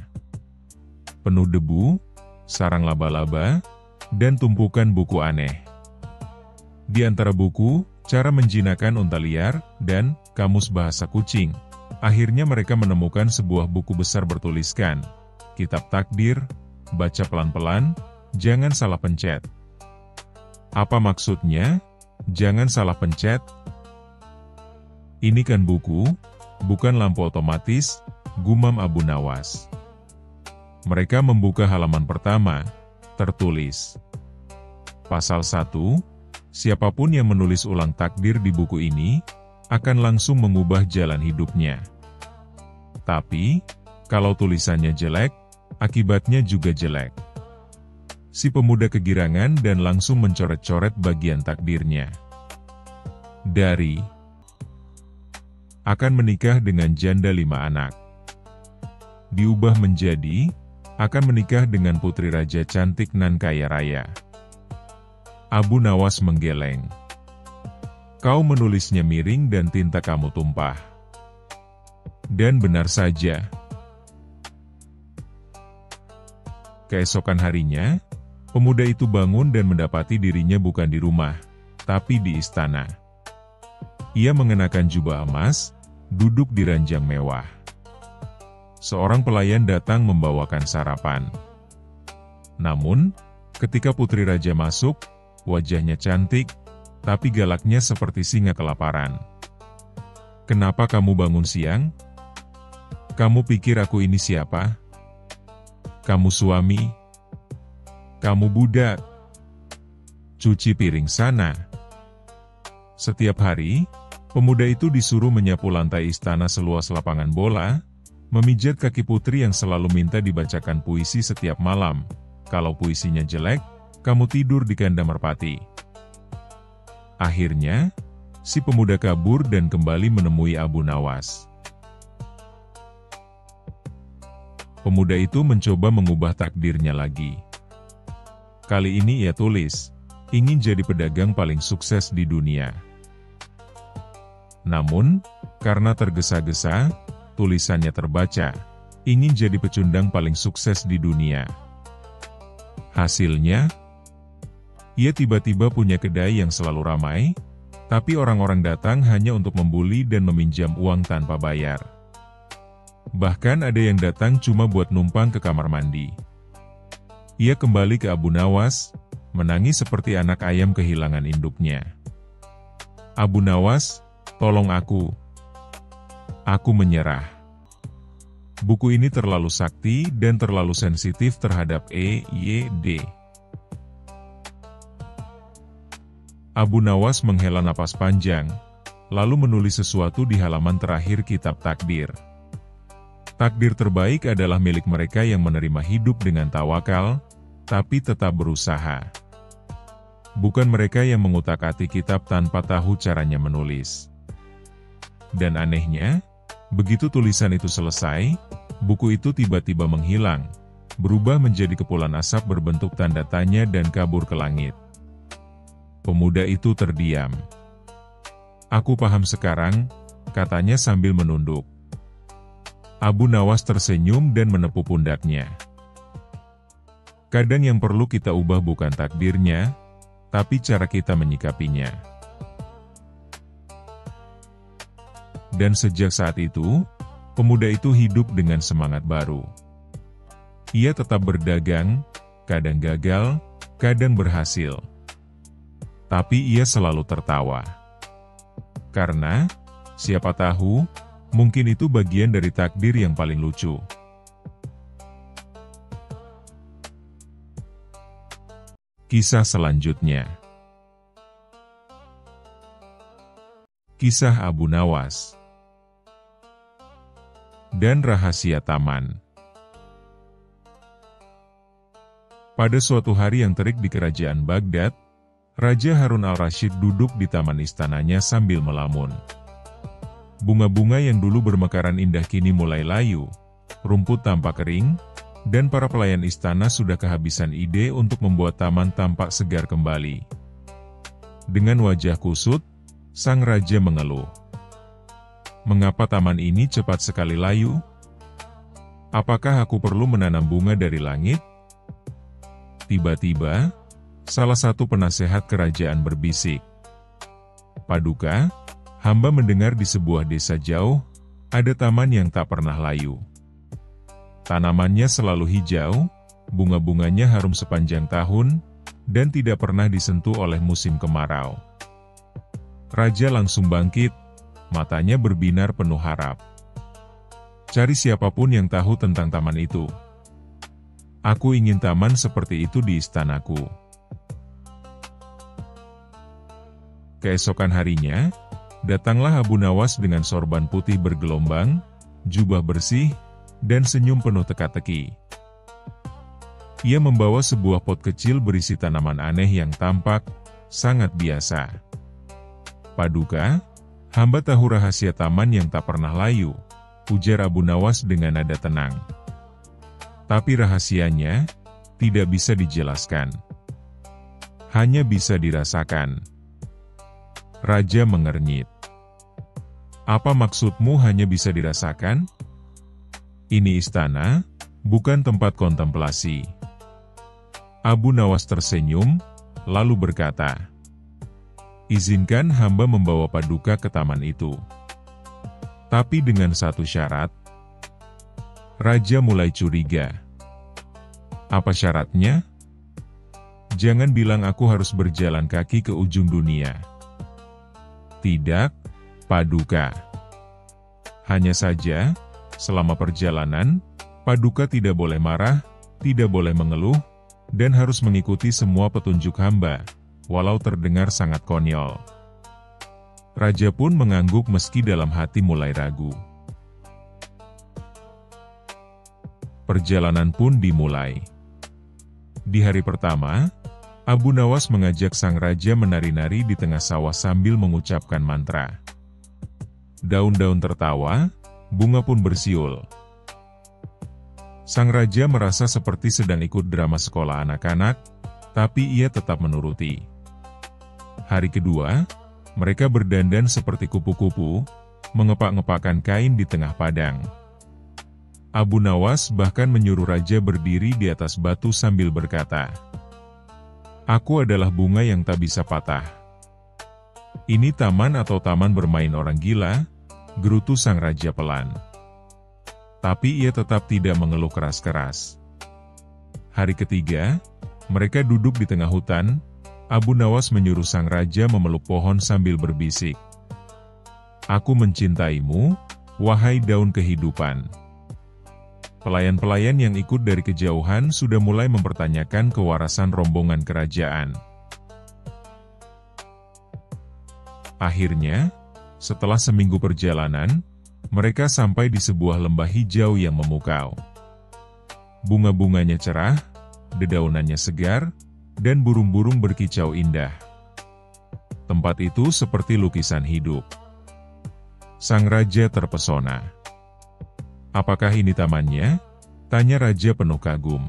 Penuh debu, sarang laba-laba, dan tumpukan buku aneh. Di antara buku, cara menjinakkan unta liar, dan kamus bahasa kucing. Akhirnya mereka menemukan sebuah buku besar bertuliskan, Kitab Takdir, baca pelan-pelan, jangan salah pencet. Apa maksudnya? Jangan salah pencet? Ini kan buku, bukan lampu otomatis, gumam Abu Nawas. Mereka membuka halaman pertama, tertulis. Pasal 1, siapapun yang menulis ulang takdir di buku ini, akan langsung mengubah jalan hidupnya. Tapi, kalau tulisannya jelek, akibatnya juga jelek. Si pemuda kegirangan dan langsung mencoret-coret bagian takdirnya. Dari akan menikah dengan janda 5 anak. Diubah menjadi akan menikah dengan putri raja cantik nan kaya raya. Abu Nawas menggeleng. Kau menulisnya miring dan tinta kamu tumpah. Dan benar saja. Keesokan harinya, pemuda itu bangun dan mendapati dirinya bukan di rumah, tapi di istana. Ia mengenakan jubah emas, duduk di ranjang mewah. Seorang pelayan datang membawakan sarapan. Namun, ketika putri raja masuk, wajahnya cantik, tapi galaknya seperti singa kelaparan. Kenapa kamu bangun siang? Kamu pikir aku ini siapa? Kamu suami? Kamu budak? Cuci piring sana. Setiap hari, pemuda itu disuruh menyapu lantai istana seluas lapangan bola, memijat kaki putri yang selalu minta dibacakan puisi setiap malam. Kalau puisinya jelek, kamu tidur di kandang merpati. Akhirnya, si pemuda kabur dan kembali menemui Abu Nawas. Pemuda itu mencoba mengubah takdirnya lagi. Kali ini ia tulis, ingin jadi pedagang paling sukses di dunia. Namun, karena tergesa-gesa, tulisannya terbaca, ingin jadi pecundang paling sukses di dunia. Hasilnya, ia tiba-tiba punya kedai yang selalu ramai, tapi orang-orang datang hanya untuk membuli dan meminjam uang tanpa bayar. Bahkan ada yang datang cuma buat numpang ke kamar mandi. Ia kembali ke Abu Nawas, menangis seperti anak ayam kehilangan induknya. Abu Nawas, tolong aku. Aku menyerah. Buku ini terlalu sakti dan terlalu sensitif terhadap EYD. Abu Nawas menghela napas panjang, lalu menulis sesuatu di halaman terakhir Kitab Takdir. Takdir terbaik adalah milik mereka yang menerima hidup dengan tawakal, tapi tetap berusaha. Bukan mereka yang mengutak-atik kitab tanpa tahu caranya menulis. Dan anehnya, begitu tulisan itu selesai, buku itu tiba-tiba menghilang, berubah menjadi kepulan asap berbentuk tanda tanya dan kabur ke langit. Pemuda itu terdiam. Aku paham sekarang, katanya sambil menunduk. Abu Nawas tersenyum dan menepuk pundaknya. Kadang yang perlu kita ubah bukan takdirnya, tapi cara kita menyikapinya. Dan sejak saat itu, pemuda itu hidup dengan semangat baru. Ia tetap berdagang, kadang gagal, kadang berhasil. Tapi ia selalu tertawa. Karena, siapa tahu, mungkin itu bagian dari takdir yang paling lucu. Kisah selanjutnya. Kisah Abu Nawas dan Rahasia Taman. Pada suatu hari yang terik di kerajaan Baghdad, Raja Harun al-Rasyid duduk di taman istananya sambil melamun. Bunga-bunga yang dulu bermekaran indah kini mulai layu, rumput tampak kering, dan para pelayan istana sudah kehabisan ide untuk membuat taman tampak segar kembali. Dengan wajah kusut, sang raja mengeluh. Mengapa taman ini cepat sekali layu? Apakah aku perlu menanam bunga dari langit? Tiba-tiba, salah satu penasehat kerajaan berbisik. Paduka, hamba mendengar di sebuah desa jauh, ada taman yang tak pernah layu. Tanamannya selalu hijau, bunga-bunganya harum sepanjang tahun, dan tidak pernah disentuh oleh musim kemarau. Raja langsung bangkit, matanya berbinar penuh harap. Cari siapapun yang tahu tentang taman itu. Aku ingin taman seperti itu di istanaku. Keesokan harinya, datanglah Abu Nawas dengan sorban putih bergelombang, jubah bersih, dan senyum penuh teka-teki. Ia membawa sebuah pot kecil berisi tanaman aneh yang tampak sangat biasa. Paduka, hamba tahu rahasia taman yang tak pernah layu, ujar Abu Nawas dengan nada tenang. Tapi rahasianya tidak bisa dijelaskan. Hanya bisa dirasakan. Raja mengernyit. Apa maksudmu hanya bisa dirasakan? Ini istana, bukan tempat kontemplasi. Abu Nawas tersenyum, lalu berkata, izinkan hamba membawa Paduka ke taman itu. Tapi dengan satu syarat. Raja mulai curiga. Apa syaratnya? Jangan bilang aku harus berjalan kaki ke ujung dunia. Tidak, Paduka. Hanya saja, selama perjalanan, Paduka tidak boleh marah, tidak boleh mengeluh, dan harus mengikuti semua petunjuk hamba, walau terdengar sangat konyol. Raja pun mengangguk meski dalam hati mulai ragu. Perjalanan pun dimulai. Di hari pertama, Abu Nawas mengajak sang raja menari-nari di tengah sawah sambil mengucapkan mantra. Daun-daun tertawa, bunga pun bersiul. Sang raja merasa seperti sedang ikut drama sekolah anak-anak, tapi ia tetap menuruti. Hari kedua, mereka berdandan seperti kupu-kupu, mengepak-ngepakkan kain di tengah padang. Abu Nawas bahkan menyuruh raja berdiri di atas batu sambil berkata, aku adalah bunga yang tak bisa patah. Ini taman atau taman bermain orang gila? Gerutu sang raja pelan. Tapi ia tetap tidak mengeluh keras-keras. Hari ketiga, mereka duduk di tengah hutan. Abu Nawas menyuruh sang raja memeluk pohon sambil berbisik. Aku mencintaimu, wahai daun kehidupan. Pelayan-pelayan yang ikut dari kejauhan sudah mulai mempertanyakan kewarasan rombongan kerajaan. Akhirnya, setelah seminggu perjalanan, mereka sampai di sebuah lembah hijau yang memukau. Bunga-bunganya cerah, dedaunannya segar, dan burung-burung berkicau indah. Tempat itu seperti lukisan hidup. Sang raja terpesona. Apakah ini tamannya? Tanya raja penuh kagum.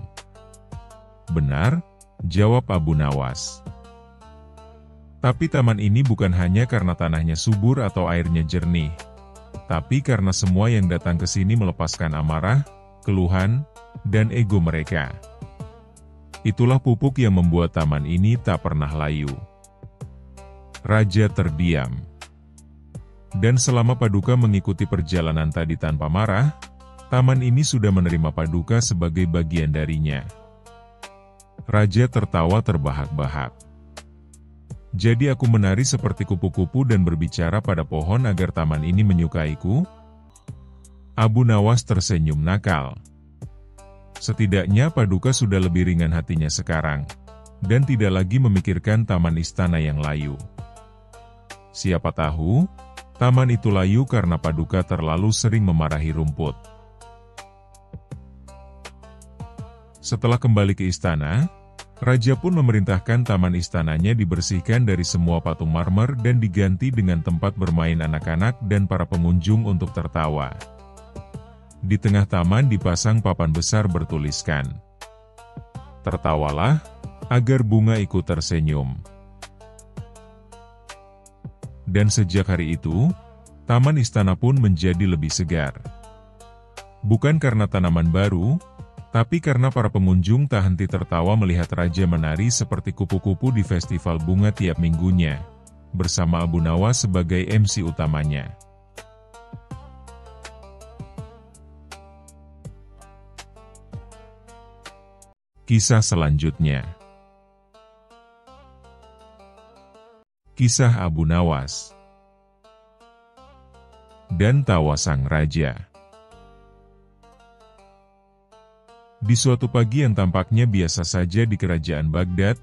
Benar, jawab Abu Nawas. Tapi taman ini bukan hanya karena tanahnya subur atau airnya jernih, tapi karena semua yang datang ke sini melepaskan amarah, keluhan, dan ego mereka. Itulah pupuk yang membuat taman ini tak pernah layu. Raja terdiam. Dan selama Paduka mengikuti perjalanan tadi tanpa marah, taman ini sudah menerima Paduka sebagai bagian darinya. Raja tertawa terbahak-bahak. Jadi aku menari seperti kupu-kupu dan berbicara pada pohon agar taman ini menyukaiku? Abu Nawas tersenyum nakal. Setidaknya Paduka sudah lebih ringan hatinya sekarang, dan tidak lagi memikirkan taman istana yang layu. Siapa tahu, taman itu layu karena Paduka terlalu sering memarahi rumput. Setelah kembali ke istana, Raja pun memerintahkan taman istananya dibersihkan dari semua patung marmer dan diganti dengan tempat bermain anak-anak dan para pengunjung untuk tertawa. Di tengah taman dipasang papan besar bertuliskan, "Tertawalah, agar bunga ikut tersenyum." Dan sejak hari itu, taman istana pun menjadi lebih segar. Bukan karena tanaman baru, tapi karena para pengunjung tak henti tertawa melihat raja menari seperti kupu-kupu di festival bunga tiap minggunya, bersama Abu Nawas sebagai MC utamanya. Kisah selanjutnya. Kisah Abu Nawas dan tawa sang raja. Di suatu pagi yang tampaknya biasa saja di kerajaan Baghdad,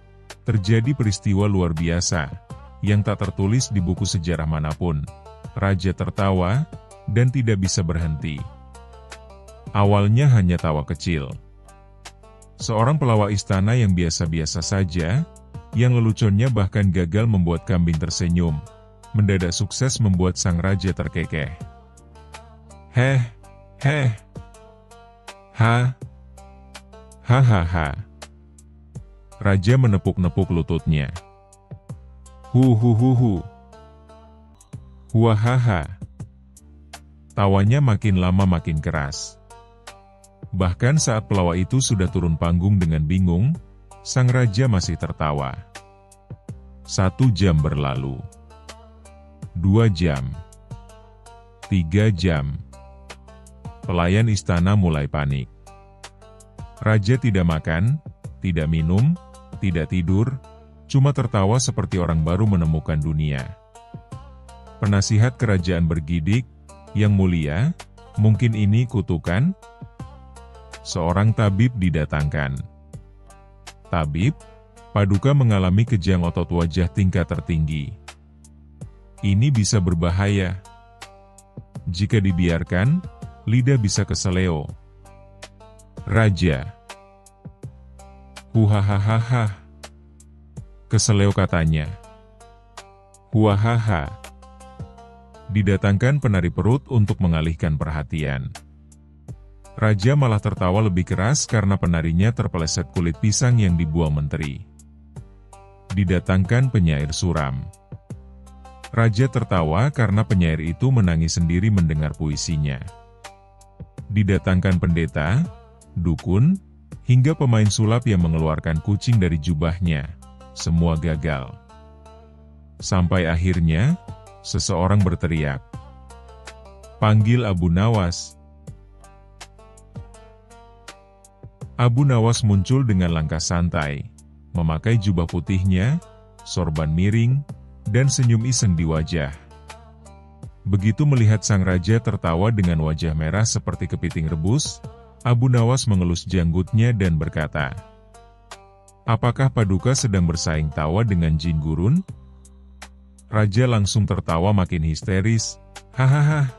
terjadi peristiwa luar biasa, yang tak tertulis di buku sejarah manapun. Raja tertawa, dan tidak bisa berhenti. Awalnya hanya tawa kecil. Seorang pelawak istana yang biasa-biasa saja, yang leluconnya bahkan gagal membuat kambing tersenyum, mendadak sukses membuat sang raja terkekeh. Heh, heh, ha. Hahaha. Raja menepuk-nepuk lututnya. Hu. Huahaha. Tawanya makin lama makin keras. Bahkan saat pelawak itu sudah turun panggung dengan bingung, sang raja masih tertawa. 1 jam berlalu. 2 jam. 3 jam. Pelayan istana mulai panik. Raja tidak makan, tidak minum, tidak tidur, cuma tertawa seperti orang baru menemukan dunia. Penasihat kerajaan bergidik, "Yang mulia, mungkin ini kutukan?" Seorang tabib didatangkan. Tabib, Paduka mengalami kejang otot wajah tingkat tertinggi. Ini bisa berbahaya. Jika dibiarkan, lidah bisa keseleo. Raja. Huhahaha. Keseleo katanya. Huahaha. Didatangkan penari perut untuk mengalihkan perhatian. Raja malah tertawa lebih keras karena penarinya terpeleset kulit pisang yang dibuang menteri. Didatangkan penyair suram. Raja tertawa karena penyair itu menangis sendiri mendengar puisinya. Didatangkan pendeta, dukun, hingga pemain sulap yang mengeluarkan kucing dari jubahnya. Semua gagal. Sampai akhirnya, seseorang berteriak, "Panggil Abu Nawas." Abu Nawas muncul dengan langkah santai, memakai jubah putihnya, sorban miring, dan senyum iseng di wajah. Begitu melihat sang raja tertawa dengan wajah merah seperti kepiting rebus, Abu Nawas mengelus janggutnya dan berkata, "Apakah Paduka sedang bersaing tawa dengan jin gurun?" Raja langsung tertawa makin histeris. "Hahaha.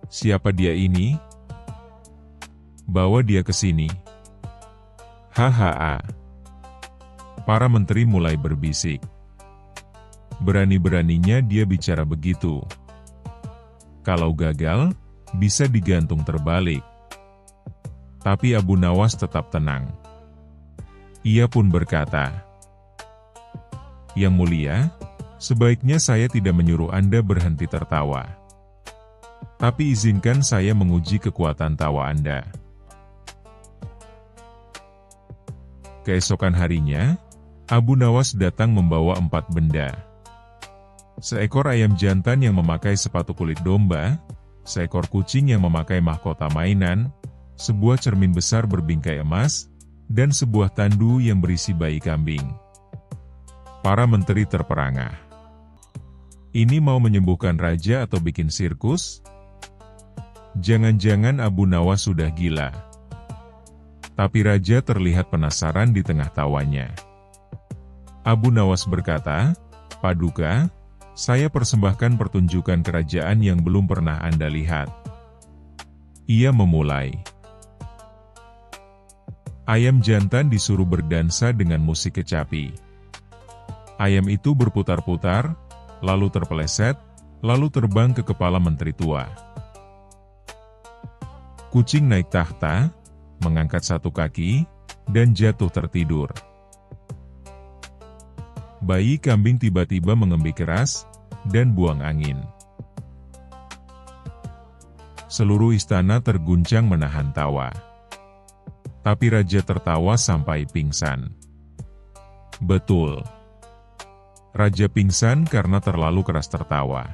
Siapa dia ini? Bawa dia ke sini." "Hahaha." Para menteri mulai berbisik. Berani-beraninya dia bicara begitu. Kalau gagal, bisa digantung terbalik. Tapi Abu Nawas tetap tenang. Ia pun berkata, "Yang mulia, sebaiknya saya tidak menyuruh Anda berhenti tertawa. Tapi izinkan saya menguji kekuatan tawa Anda." Keesokan harinya, Abu Nawas datang membawa 4 benda. Seekor ayam jantan yang memakai sepatu kulit domba, seekor kucing yang memakai mahkota mainan, sebuah cermin besar berbingkai emas, dan sebuah tandu yang berisi bayi kambing. Para menteri terperangah. Ini mau menyembuhkan raja atau bikin sirkus? Jangan-jangan Abu Nawas sudah gila. Tapi raja terlihat penasaran di tengah tawanya. Abu Nawas berkata, "Paduka, saya persembahkan pertunjukan kerajaan yang belum pernah Anda lihat." Ia memulai. Ayam jantan disuruh berdansa dengan musik kecapi. Ayam itu berputar-putar, lalu terpeleset, lalu terbang ke kepala menteri tua. Kucing naik tahta, mengangkat satu kaki, dan jatuh tertidur. Bayi kambing tiba-tiba mengembik keras, dan buang angin. Seluruh istana terguncang menahan tawa. Tapi raja tertawa sampai pingsan. Betul. Raja pingsan karena terlalu keras tertawa.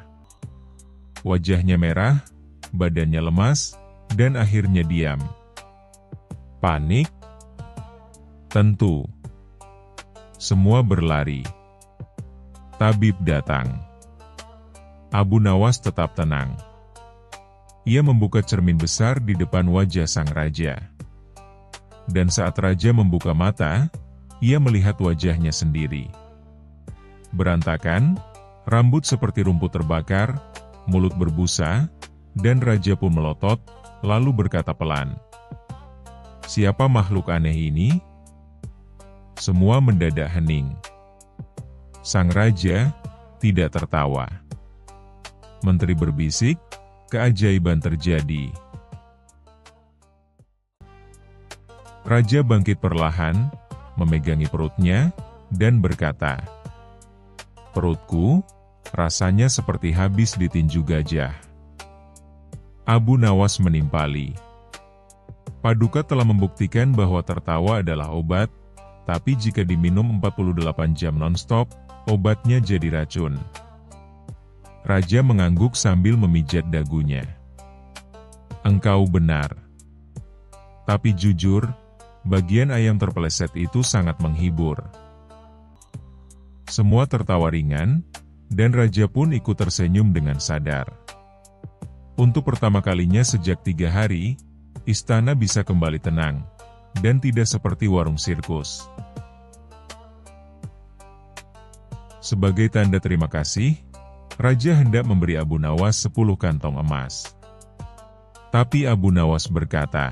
Wajahnya merah, badannya lemas, dan akhirnya diam. Panik? Tentu. Semua berlari. Tabib datang. Abu Nawas tetap tenang. Ia membuka cermin besar di depan wajah sang raja. Dan saat raja membuka mata, ia melihat wajahnya sendiri. Berantakan, rambut seperti rumput terbakar, mulut berbusa, dan raja pun melotot, lalu berkata pelan, "Siapa makhluk aneh ini?" Semua mendadak hening. Sang raja tidak tertawa. Menteri berbisik, keajaiban terjadi. Raja bangkit perlahan, memegangi perutnya, dan berkata, "Perutku, rasanya seperti habis ditinju gajah." Abu Nawas menimpali. Paduka telah membuktikan bahwa tertawa adalah obat, tapi jika diminum 48 jam non-stop, obatnya jadi racun. Raja mengangguk sambil memijat dagunya. "Engkau benar. Tapi jujur, bagian ayam terpeleset itu sangat menghibur." Semua tertawa ringan, dan raja pun ikut tersenyum dengan sadar. Untuk pertama kalinya sejak 3 hari, istana bisa kembali tenang, dan tidak seperti warung sirkus. Sebagai tanda terima kasih, raja hendak memberi Abu Nawas 10 kantong emas. Tapi Abu Nawas berkata,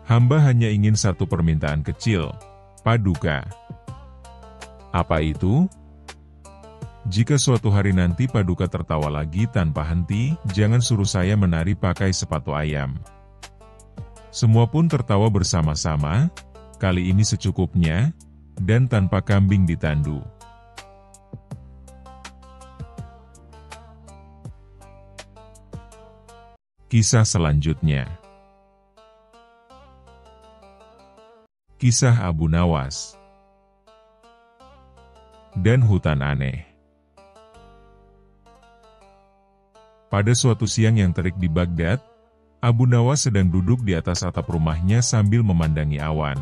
"Hamba hanya ingin satu permintaan kecil, Paduka." "Apa itu?" "Jika suatu hari nanti Paduka tertawa lagi tanpa henti, jangan suruh saya menari pakai sepatu ayam." Semua pun tertawa bersama-sama, kali ini secukupnya, dan tanpa kambing ditandu. Kisah selanjutnya. Kisah Abu Nawas dan hutan aneh. Pada suatu siang yang terik di Baghdad, Abu Nawas sedang duduk di atas atap rumahnya sambil memandangi awan.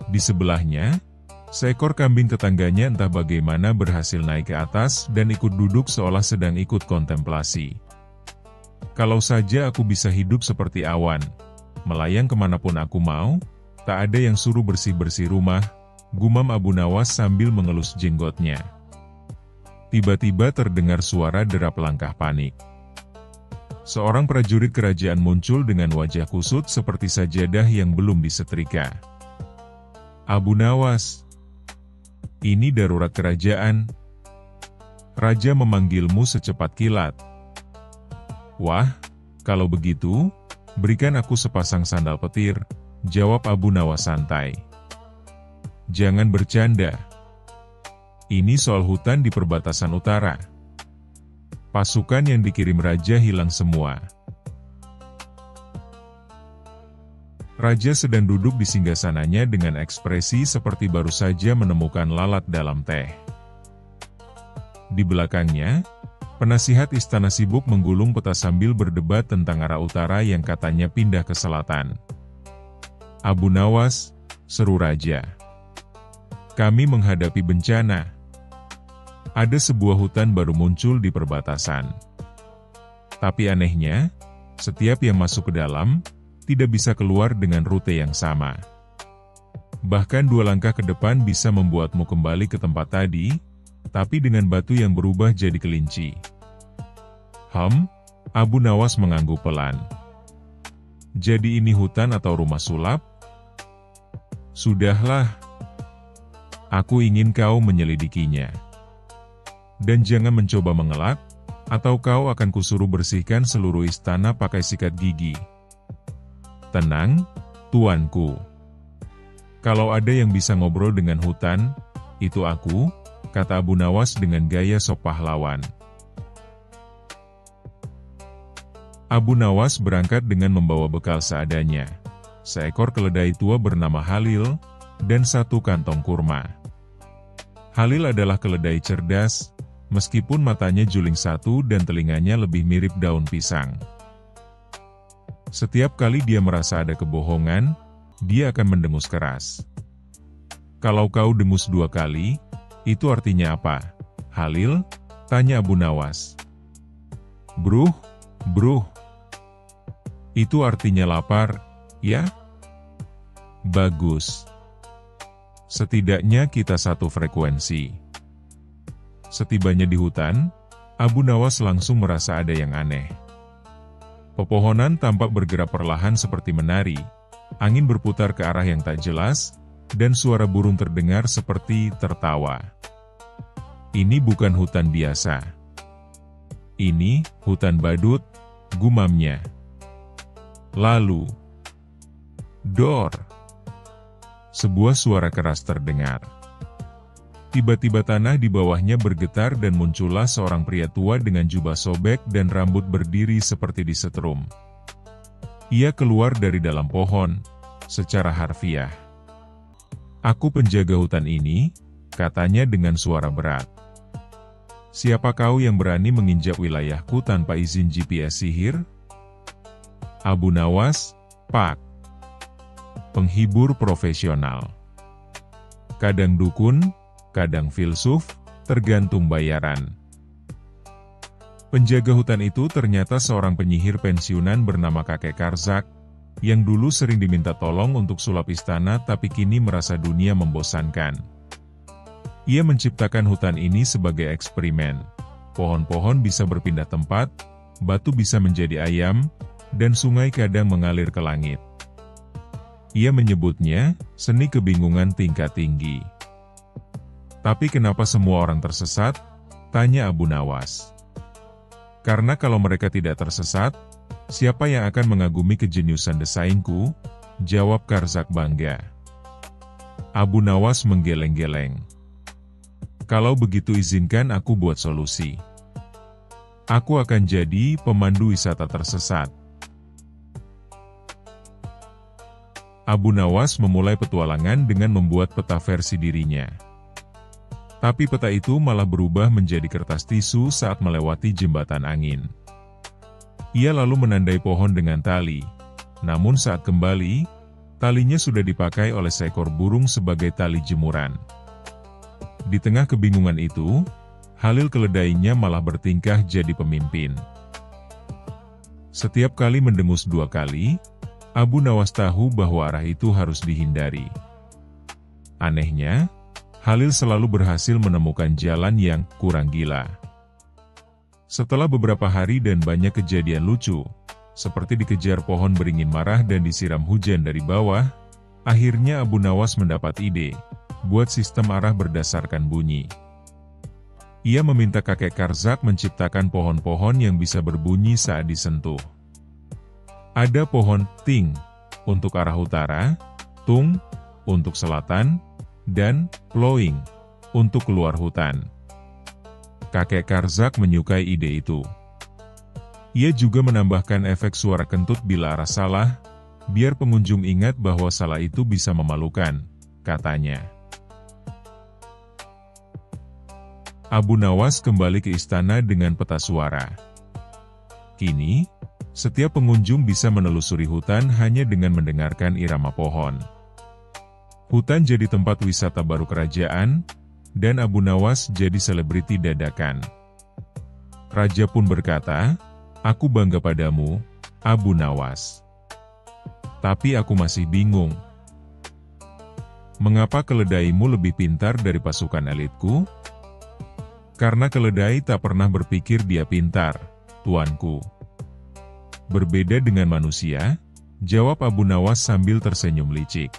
Di sebelahnya, seekor kambing tetangganya entah bagaimana berhasil naik ke atas dan ikut duduk seolah sedang ikut kontemplasi. "Kalau saja aku bisa hidup seperti awan, melayang kemanapun aku mau, tak ada yang suruh bersih-bersih rumah," gumam Abu Nawas sambil mengelus jenggotnya. Tiba-tiba terdengar suara derap langkah panik. Seorang prajurit kerajaan muncul dengan wajah kusut seperti sajadah yang belum disetrika. "Abu Nawas, ini darurat kerajaan. Raja memanggilmu secepat kilat." "Wah, kalau begitu, berikan aku sepasang sandal petir," jawab Abu Nawas santai. "Jangan bercanda. Ini soal hutan di perbatasan utara. Pasukan yang dikirim raja hilang semua." Raja sedang duduk di singgasananya dengan ekspresi seperti baru saja menemukan lalat dalam teh. Di belakangnya, penasihat istana sibuk menggulung peta sambil berdebat tentang arah utara yang katanya pindah ke selatan. "Abu Nawas," seru raja, "kami menghadapi bencana. Ada sebuah hutan baru muncul di perbatasan. Tapi anehnya, setiap yang masuk ke dalam, tidak bisa keluar dengan rute yang sama. Bahkan 2 langkah ke depan bisa membuatmu kembali ke tempat tadi, tapi dengan batu yang berubah jadi kelinci." Abu Nawas mengangguk pelan. "Jadi ini hutan atau rumah sulap?" Sudahlah. Aku ingin kau menyelidikinya. Dan jangan mencoba mengelak, atau kau akan kusuruh bersihkan seluruh istana pakai sikat gigi. Tenang, tuanku. Kalau ada yang bisa ngobrol dengan hutan, itu aku, kata Abu Nawas dengan gaya sok pahlawan. Abu Nawas berangkat dengan membawa bekal seadanya. Seekor keledai tua bernama Halil, dan 1 kantong kurma. Halil adalah keledai cerdas, meskipun matanya juling 1 dan telinganya lebih mirip daun pisang. Setiap kali dia merasa ada kebohongan, dia akan mendengus keras. Kalau kau dengus 2 kali, itu artinya apa? Halil, tanya Abu Nawas. Bruh, bruh. Itu artinya lapar, ya? Bagus. Setidaknya kita satu frekuensi. Setibanya di hutan, Abu Nawas langsung merasa ada yang aneh. Pepohonan tampak bergerak perlahan seperti menari, angin berputar ke arah yang tak jelas, dan suara burung terdengar seperti tertawa. Ini bukan hutan biasa. Ini hutan badut, gumamnya. Lalu, dor! Sebuah suara keras terdengar. Tiba-tiba tanah di bawahnya bergetar dan muncullah seorang pria tua dengan jubah sobek dan rambut berdiri seperti disetrum. Ia keluar dari dalam pohon, secara harfiah. Aku penjaga hutan ini, katanya dengan suara berat. Siapa kau yang berani menginjak wilayahku tanpa izin GPS sihir? Abu Nawas, Pak. Penghibur profesional. Kadang dukun, kadang filsuf, tergantung bayaran. Penjaga hutan itu ternyata seorang penyihir pensiunan bernama Kakek Karzak, yang dulu sering diminta tolong untuk sulap istana tapi kini merasa dunia membosankan. Ia menciptakan hutan ini sebagai eksperimen. Pohon-pohon bisa berpindah tempat, batu bisa menjadi ayam, dan sungai kadang mengalir ke langit. Ia menyebutnya seni kebingungan tingkat tinggi. Tapi kenapa semua orang tersesat? Tanya Abu Nawas. Karena kalau mereka tidak tersesat, siapa yang akan mengagumi kejeniusan desainku? Jawab Karzak bangga. Abu Nawas menggeleng-geleng. Kalau begitu izinkan aku buat solusi. Aku akan jadi pemandu wisata tersesat. Abu Nawas memulai petualangan dengan membuat peta versi dirinya. Tapi peta itu malah berubah menjadi kertas tisu saat melewati jembatan angin. Ia lalu menandai pohon dengan tali, namun saat kembali, talinya sudah dipakai oleh seekor burung sebagai tali jemuran. Di tengah kebingungan itu, Halil keledainya malah bertingkah jadi pemimpin. Setiap kali mendengus 2 kali, Abu Nawas tahu bahwa arah itu harus dihindari. Anehnya, Halil selalu berhasil menemukan jalan yang kurang gila. Setelah beberapa hari dan banyak kejadian lucu, seperti dikejar pohon beringin marah dan disiram hujan dari bawah, akhirnya Abu Nawas mendapat ide, buat sistem arah berdasarkan bunyi. Ia meminta Kakek Karzak menciptakan pohon-pohon yang bisa berbunyi saat disentuh. Ada pohon ting untuk arah utara, tung untuk selatan, dan ploing untuk keluar hutan. Kakek Karzak menyukai ide itu. Ia juga menambahkan efek suara kentut bila arah salah, biar pengunjung ingat bahwa salah itu bisa memalukan, katanya. Abu Nawas kembali ke istana dengan peta suara. Kini, setiap pengunjung bisa menelusuri hutan hanya dengan mendengarkan irama pohon. Hutan jadi tempat wisata baru kerajaan, dan Abu Nawas jadi selebriti dadakan. Raja pun berkata, "Aku bangga padamu, Abu Nawas. Tapi aku masih bingung. Mengapa keledaimu lebih pintar dari pasukan elitku?" "Karena keledai tak pernah berpikir dia pintar, tuanku." "Berbeda dengan manusia," jawab Abu Nawas sambil tersenyum licik.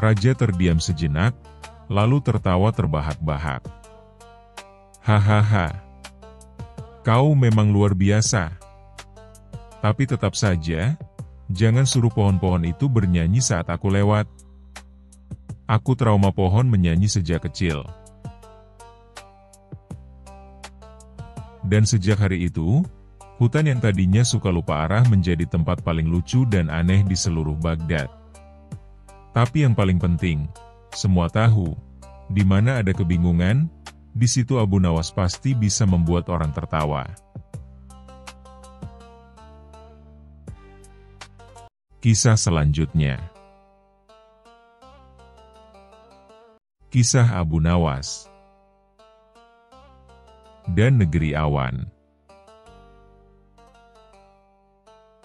Raja terdiam sejenak, lalu tertawa terbahak-bahak. Hahaha. Kau memang luar biasa. Tapi tetap saja, jangan suruh pohon-pohon itu bernyanyi saat aku lewat. Aku trauma pohon menyanyi sejak kecil. Dan sejak hari itu, hutan yang tadinya suka lupa arah menjadi tempat paling lucu dan aneh di seluruh Baghdad. Tapi yang paling penting, semua tahu, di mana ada kebingungan, di situ Abu Nawas pasti bisa membuat orang tertawa. Kisah selanjutnya. Kisah Abu Nawas dan Negeri Awan.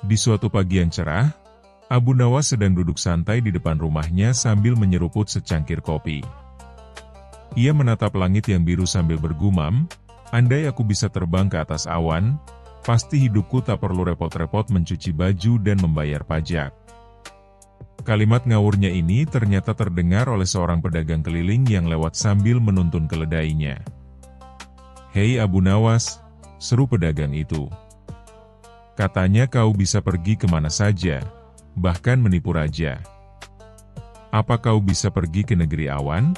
Di suatu pagi yang cerah, Abu Nawas sedang duduk santai di depan rumahnya sambil menyeruput secangkir kopi. Ia menatap langit yang biru sambil bergumam, andai aku bisa terbang ke atas awan, pasti hidupku tak perlu repot-repot mencuci baju dan membayar pajak. Kalimat ngawurnya ini ternyata terdengar oleh seorang pedagang keliling yang lewat sambil menuntun keledainya. "Hei Abu Nawas," seru pedagang itu. "Katanya kau bisa pergi kemana saja, bahkan menipu raja. Apa kau bisa pergi ke negeri awan?"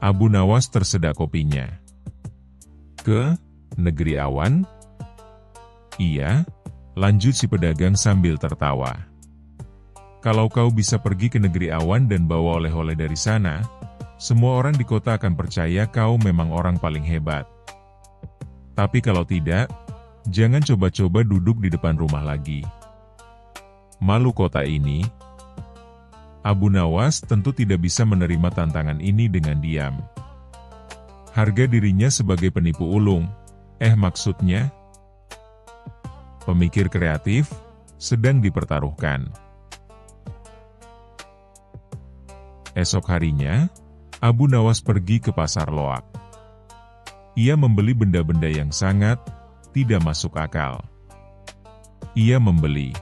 Abu Nawas tersedak kopinya. "Ke negeri awan?" "Iya," lanjut si pedagang sambil tertawa. "Kalau kau bisa pergi ke negeri awan dan bawa oleh-oleh dari sana, semua orang di kota akan percaya kau memang orang paling hebat. Tapi kalau tidak, jangan coba-coba duduk di depan rumah lagi. Malu kota ini." Abu Nawas tentu tidak bisa menerima tantangan ini dengan diam. Harga dirinya sebagai penipu ulung, maksudnya, pemikir kreatif, sedang dipertaruhkan. Esok harinya, Abu Nawas pergi ke pasar loak. Ia membeli benda-benda yang sangat tidak masuk akal. Ia membeli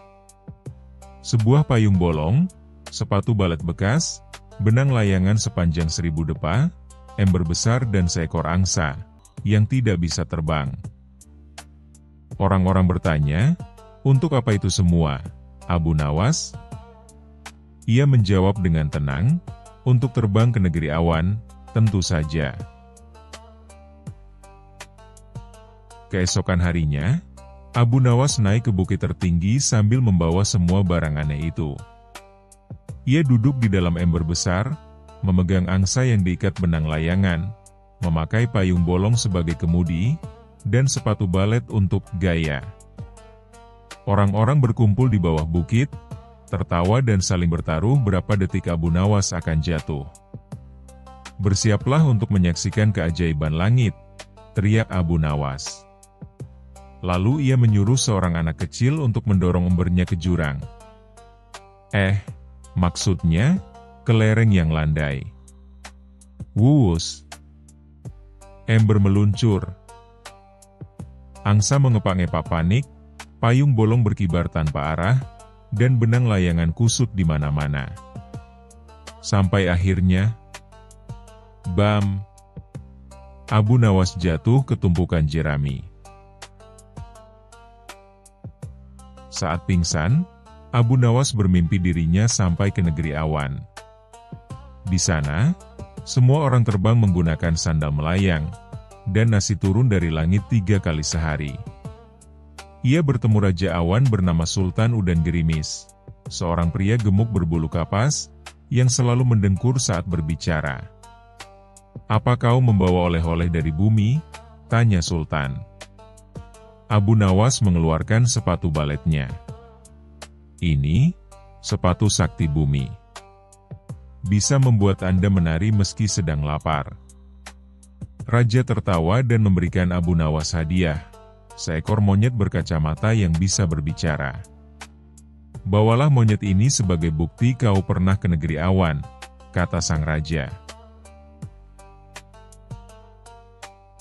sebuah payung bolong, sepatu balet bekas, benang layangan sepanjang 1000 depa, ember besar dan seekor angsa, yang tidak bisa terbang. Orang-orang bertanya, "Untuk apa itu semua, Abu Nawas?" Ia menjawab dengan tenang, "Untuk terbang ke negeri awan, tentu saja." Keesokan harinya, Abu Nawas naik ke bukit tertinggi sambil membawa semua barang aneh itu. Ia duduk di dalam ember besar, memegang angsa yang diikat benang layangan, memakai payung bolong sebagai kemudi, dan sepatu balet untuk gaya. Orang-orang berkumpul di bawah bukit, tertawa dan saling bertaruh berapa detik Abu Nawas akan jatuh. "Bersiaplah untuk menyaksikan keajaiban langit," teriak Abu Nawas. Lalu ia menyuruh seorang anak kecil untuk mendorong embernya ke jurang. Maksudnya, ke lereng yang landai. Wuus! Ember meluncur. Angsa mengepak-ngepak panik, payung bolong berkibar tanpa arah, dan benang layangan kusut di mana-mana. Sampai akhirnya, bam! Abu Nawas jatuh ke tumpukan jerami. Saat pingsan, Abu Nawas bermimpi dirinya sampai ke negeri awan. Di sana, semua orang terbang menggunakan sandal melayang, dan nasi turun dari langit 3 kali sehari. Ia bertemu Raja Awan bernama Sultan Udan Gerimis, seorang pria gemuk berbulu kapas, yang selalu mendengkur saat berbicara. "Apa kau membawa oleh-oleh dari bumi?" tanya Sultan. Abu Nawas mengeluarkan sepatu baletnya. "Ini, sepatu sakti bumi. Bisa membuat Anda menari meski sedang lapar." Raja tertawa dan memberikan Abu Nawas hadiah, seekor monyet berkacamata yang bisa berbicara. "Bawalah monyet ini sebagai bukti kau pernah ke negeri awan," kata sang raja.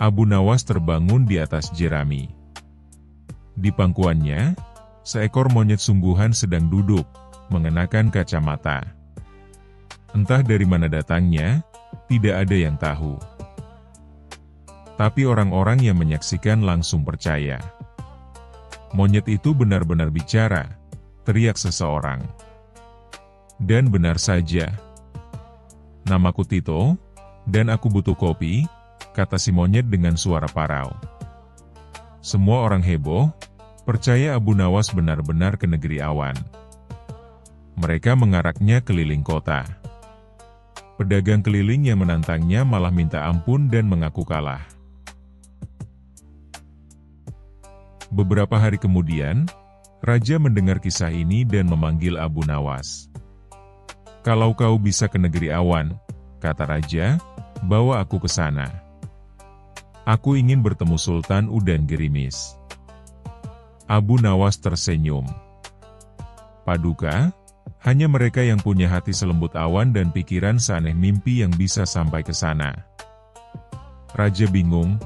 Abu Nawas terbangun di atas jerami. Di pangkuannya, seekor monyet sungguhan sedang duduk, mengenakan kacamata. Entah dari mana datangnya, tidak ada yang tahu. Tapi orang-orang yang menyaksikan langsung percaya. Monyet itu benar-benar bicara, teriak seseorang. Dan benar saja. Namaku Tito, dan aku butuh kopi, kata si monyet dengan suara parau. Semua orang heboh, percaya Abu Nawas benar-benar ke negeri awan. Mereka mengaraknya keliling kota. Pedagang keliling yang menantangnya malah minta ampun dan mengaku kalah. Beberapa hari kemudian, Raja mendengar kisah ini dan memanggil Abu Nawas. Kalau kau bisa ke negeri awan, kata Raja, bawa aku ke sana. Aku ingin bertemu Sultan Udan Gerimis. Abu Nawas tersenyum. Paduka, hanya mereka yang punya hati selembut awan dan pikiran seaneh mimpi yang bisa sampai ke sana. Raja bingung,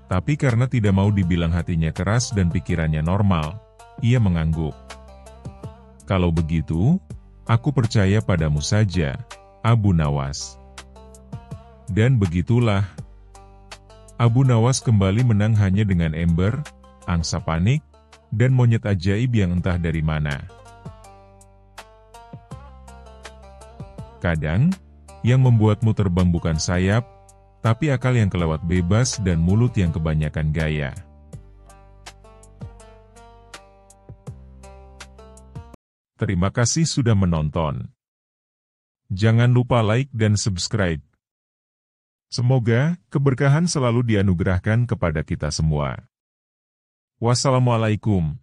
tapi karena tidak mau dibilang hatinya keras dan pikirannya normal, ia mengangguk. Kalau begitu, aku percaya padamu saja, Abu Nawas. Dan begitulah. Abu Nawas kembali menang hanya dengan ember, angsa panik, dan monyet ajaib yang entah dari mana. Kadang, yang membuatmu terbang bukan sayap, tapi akal yang kelewat bebas dan mulut yang kebanyakan gaya. Terima kasih sudah menonton. Jangan lupa like dan subscribe. Semoga keberkahan selalu dianugerahkan kepada kita semua. Wassalamualaikum.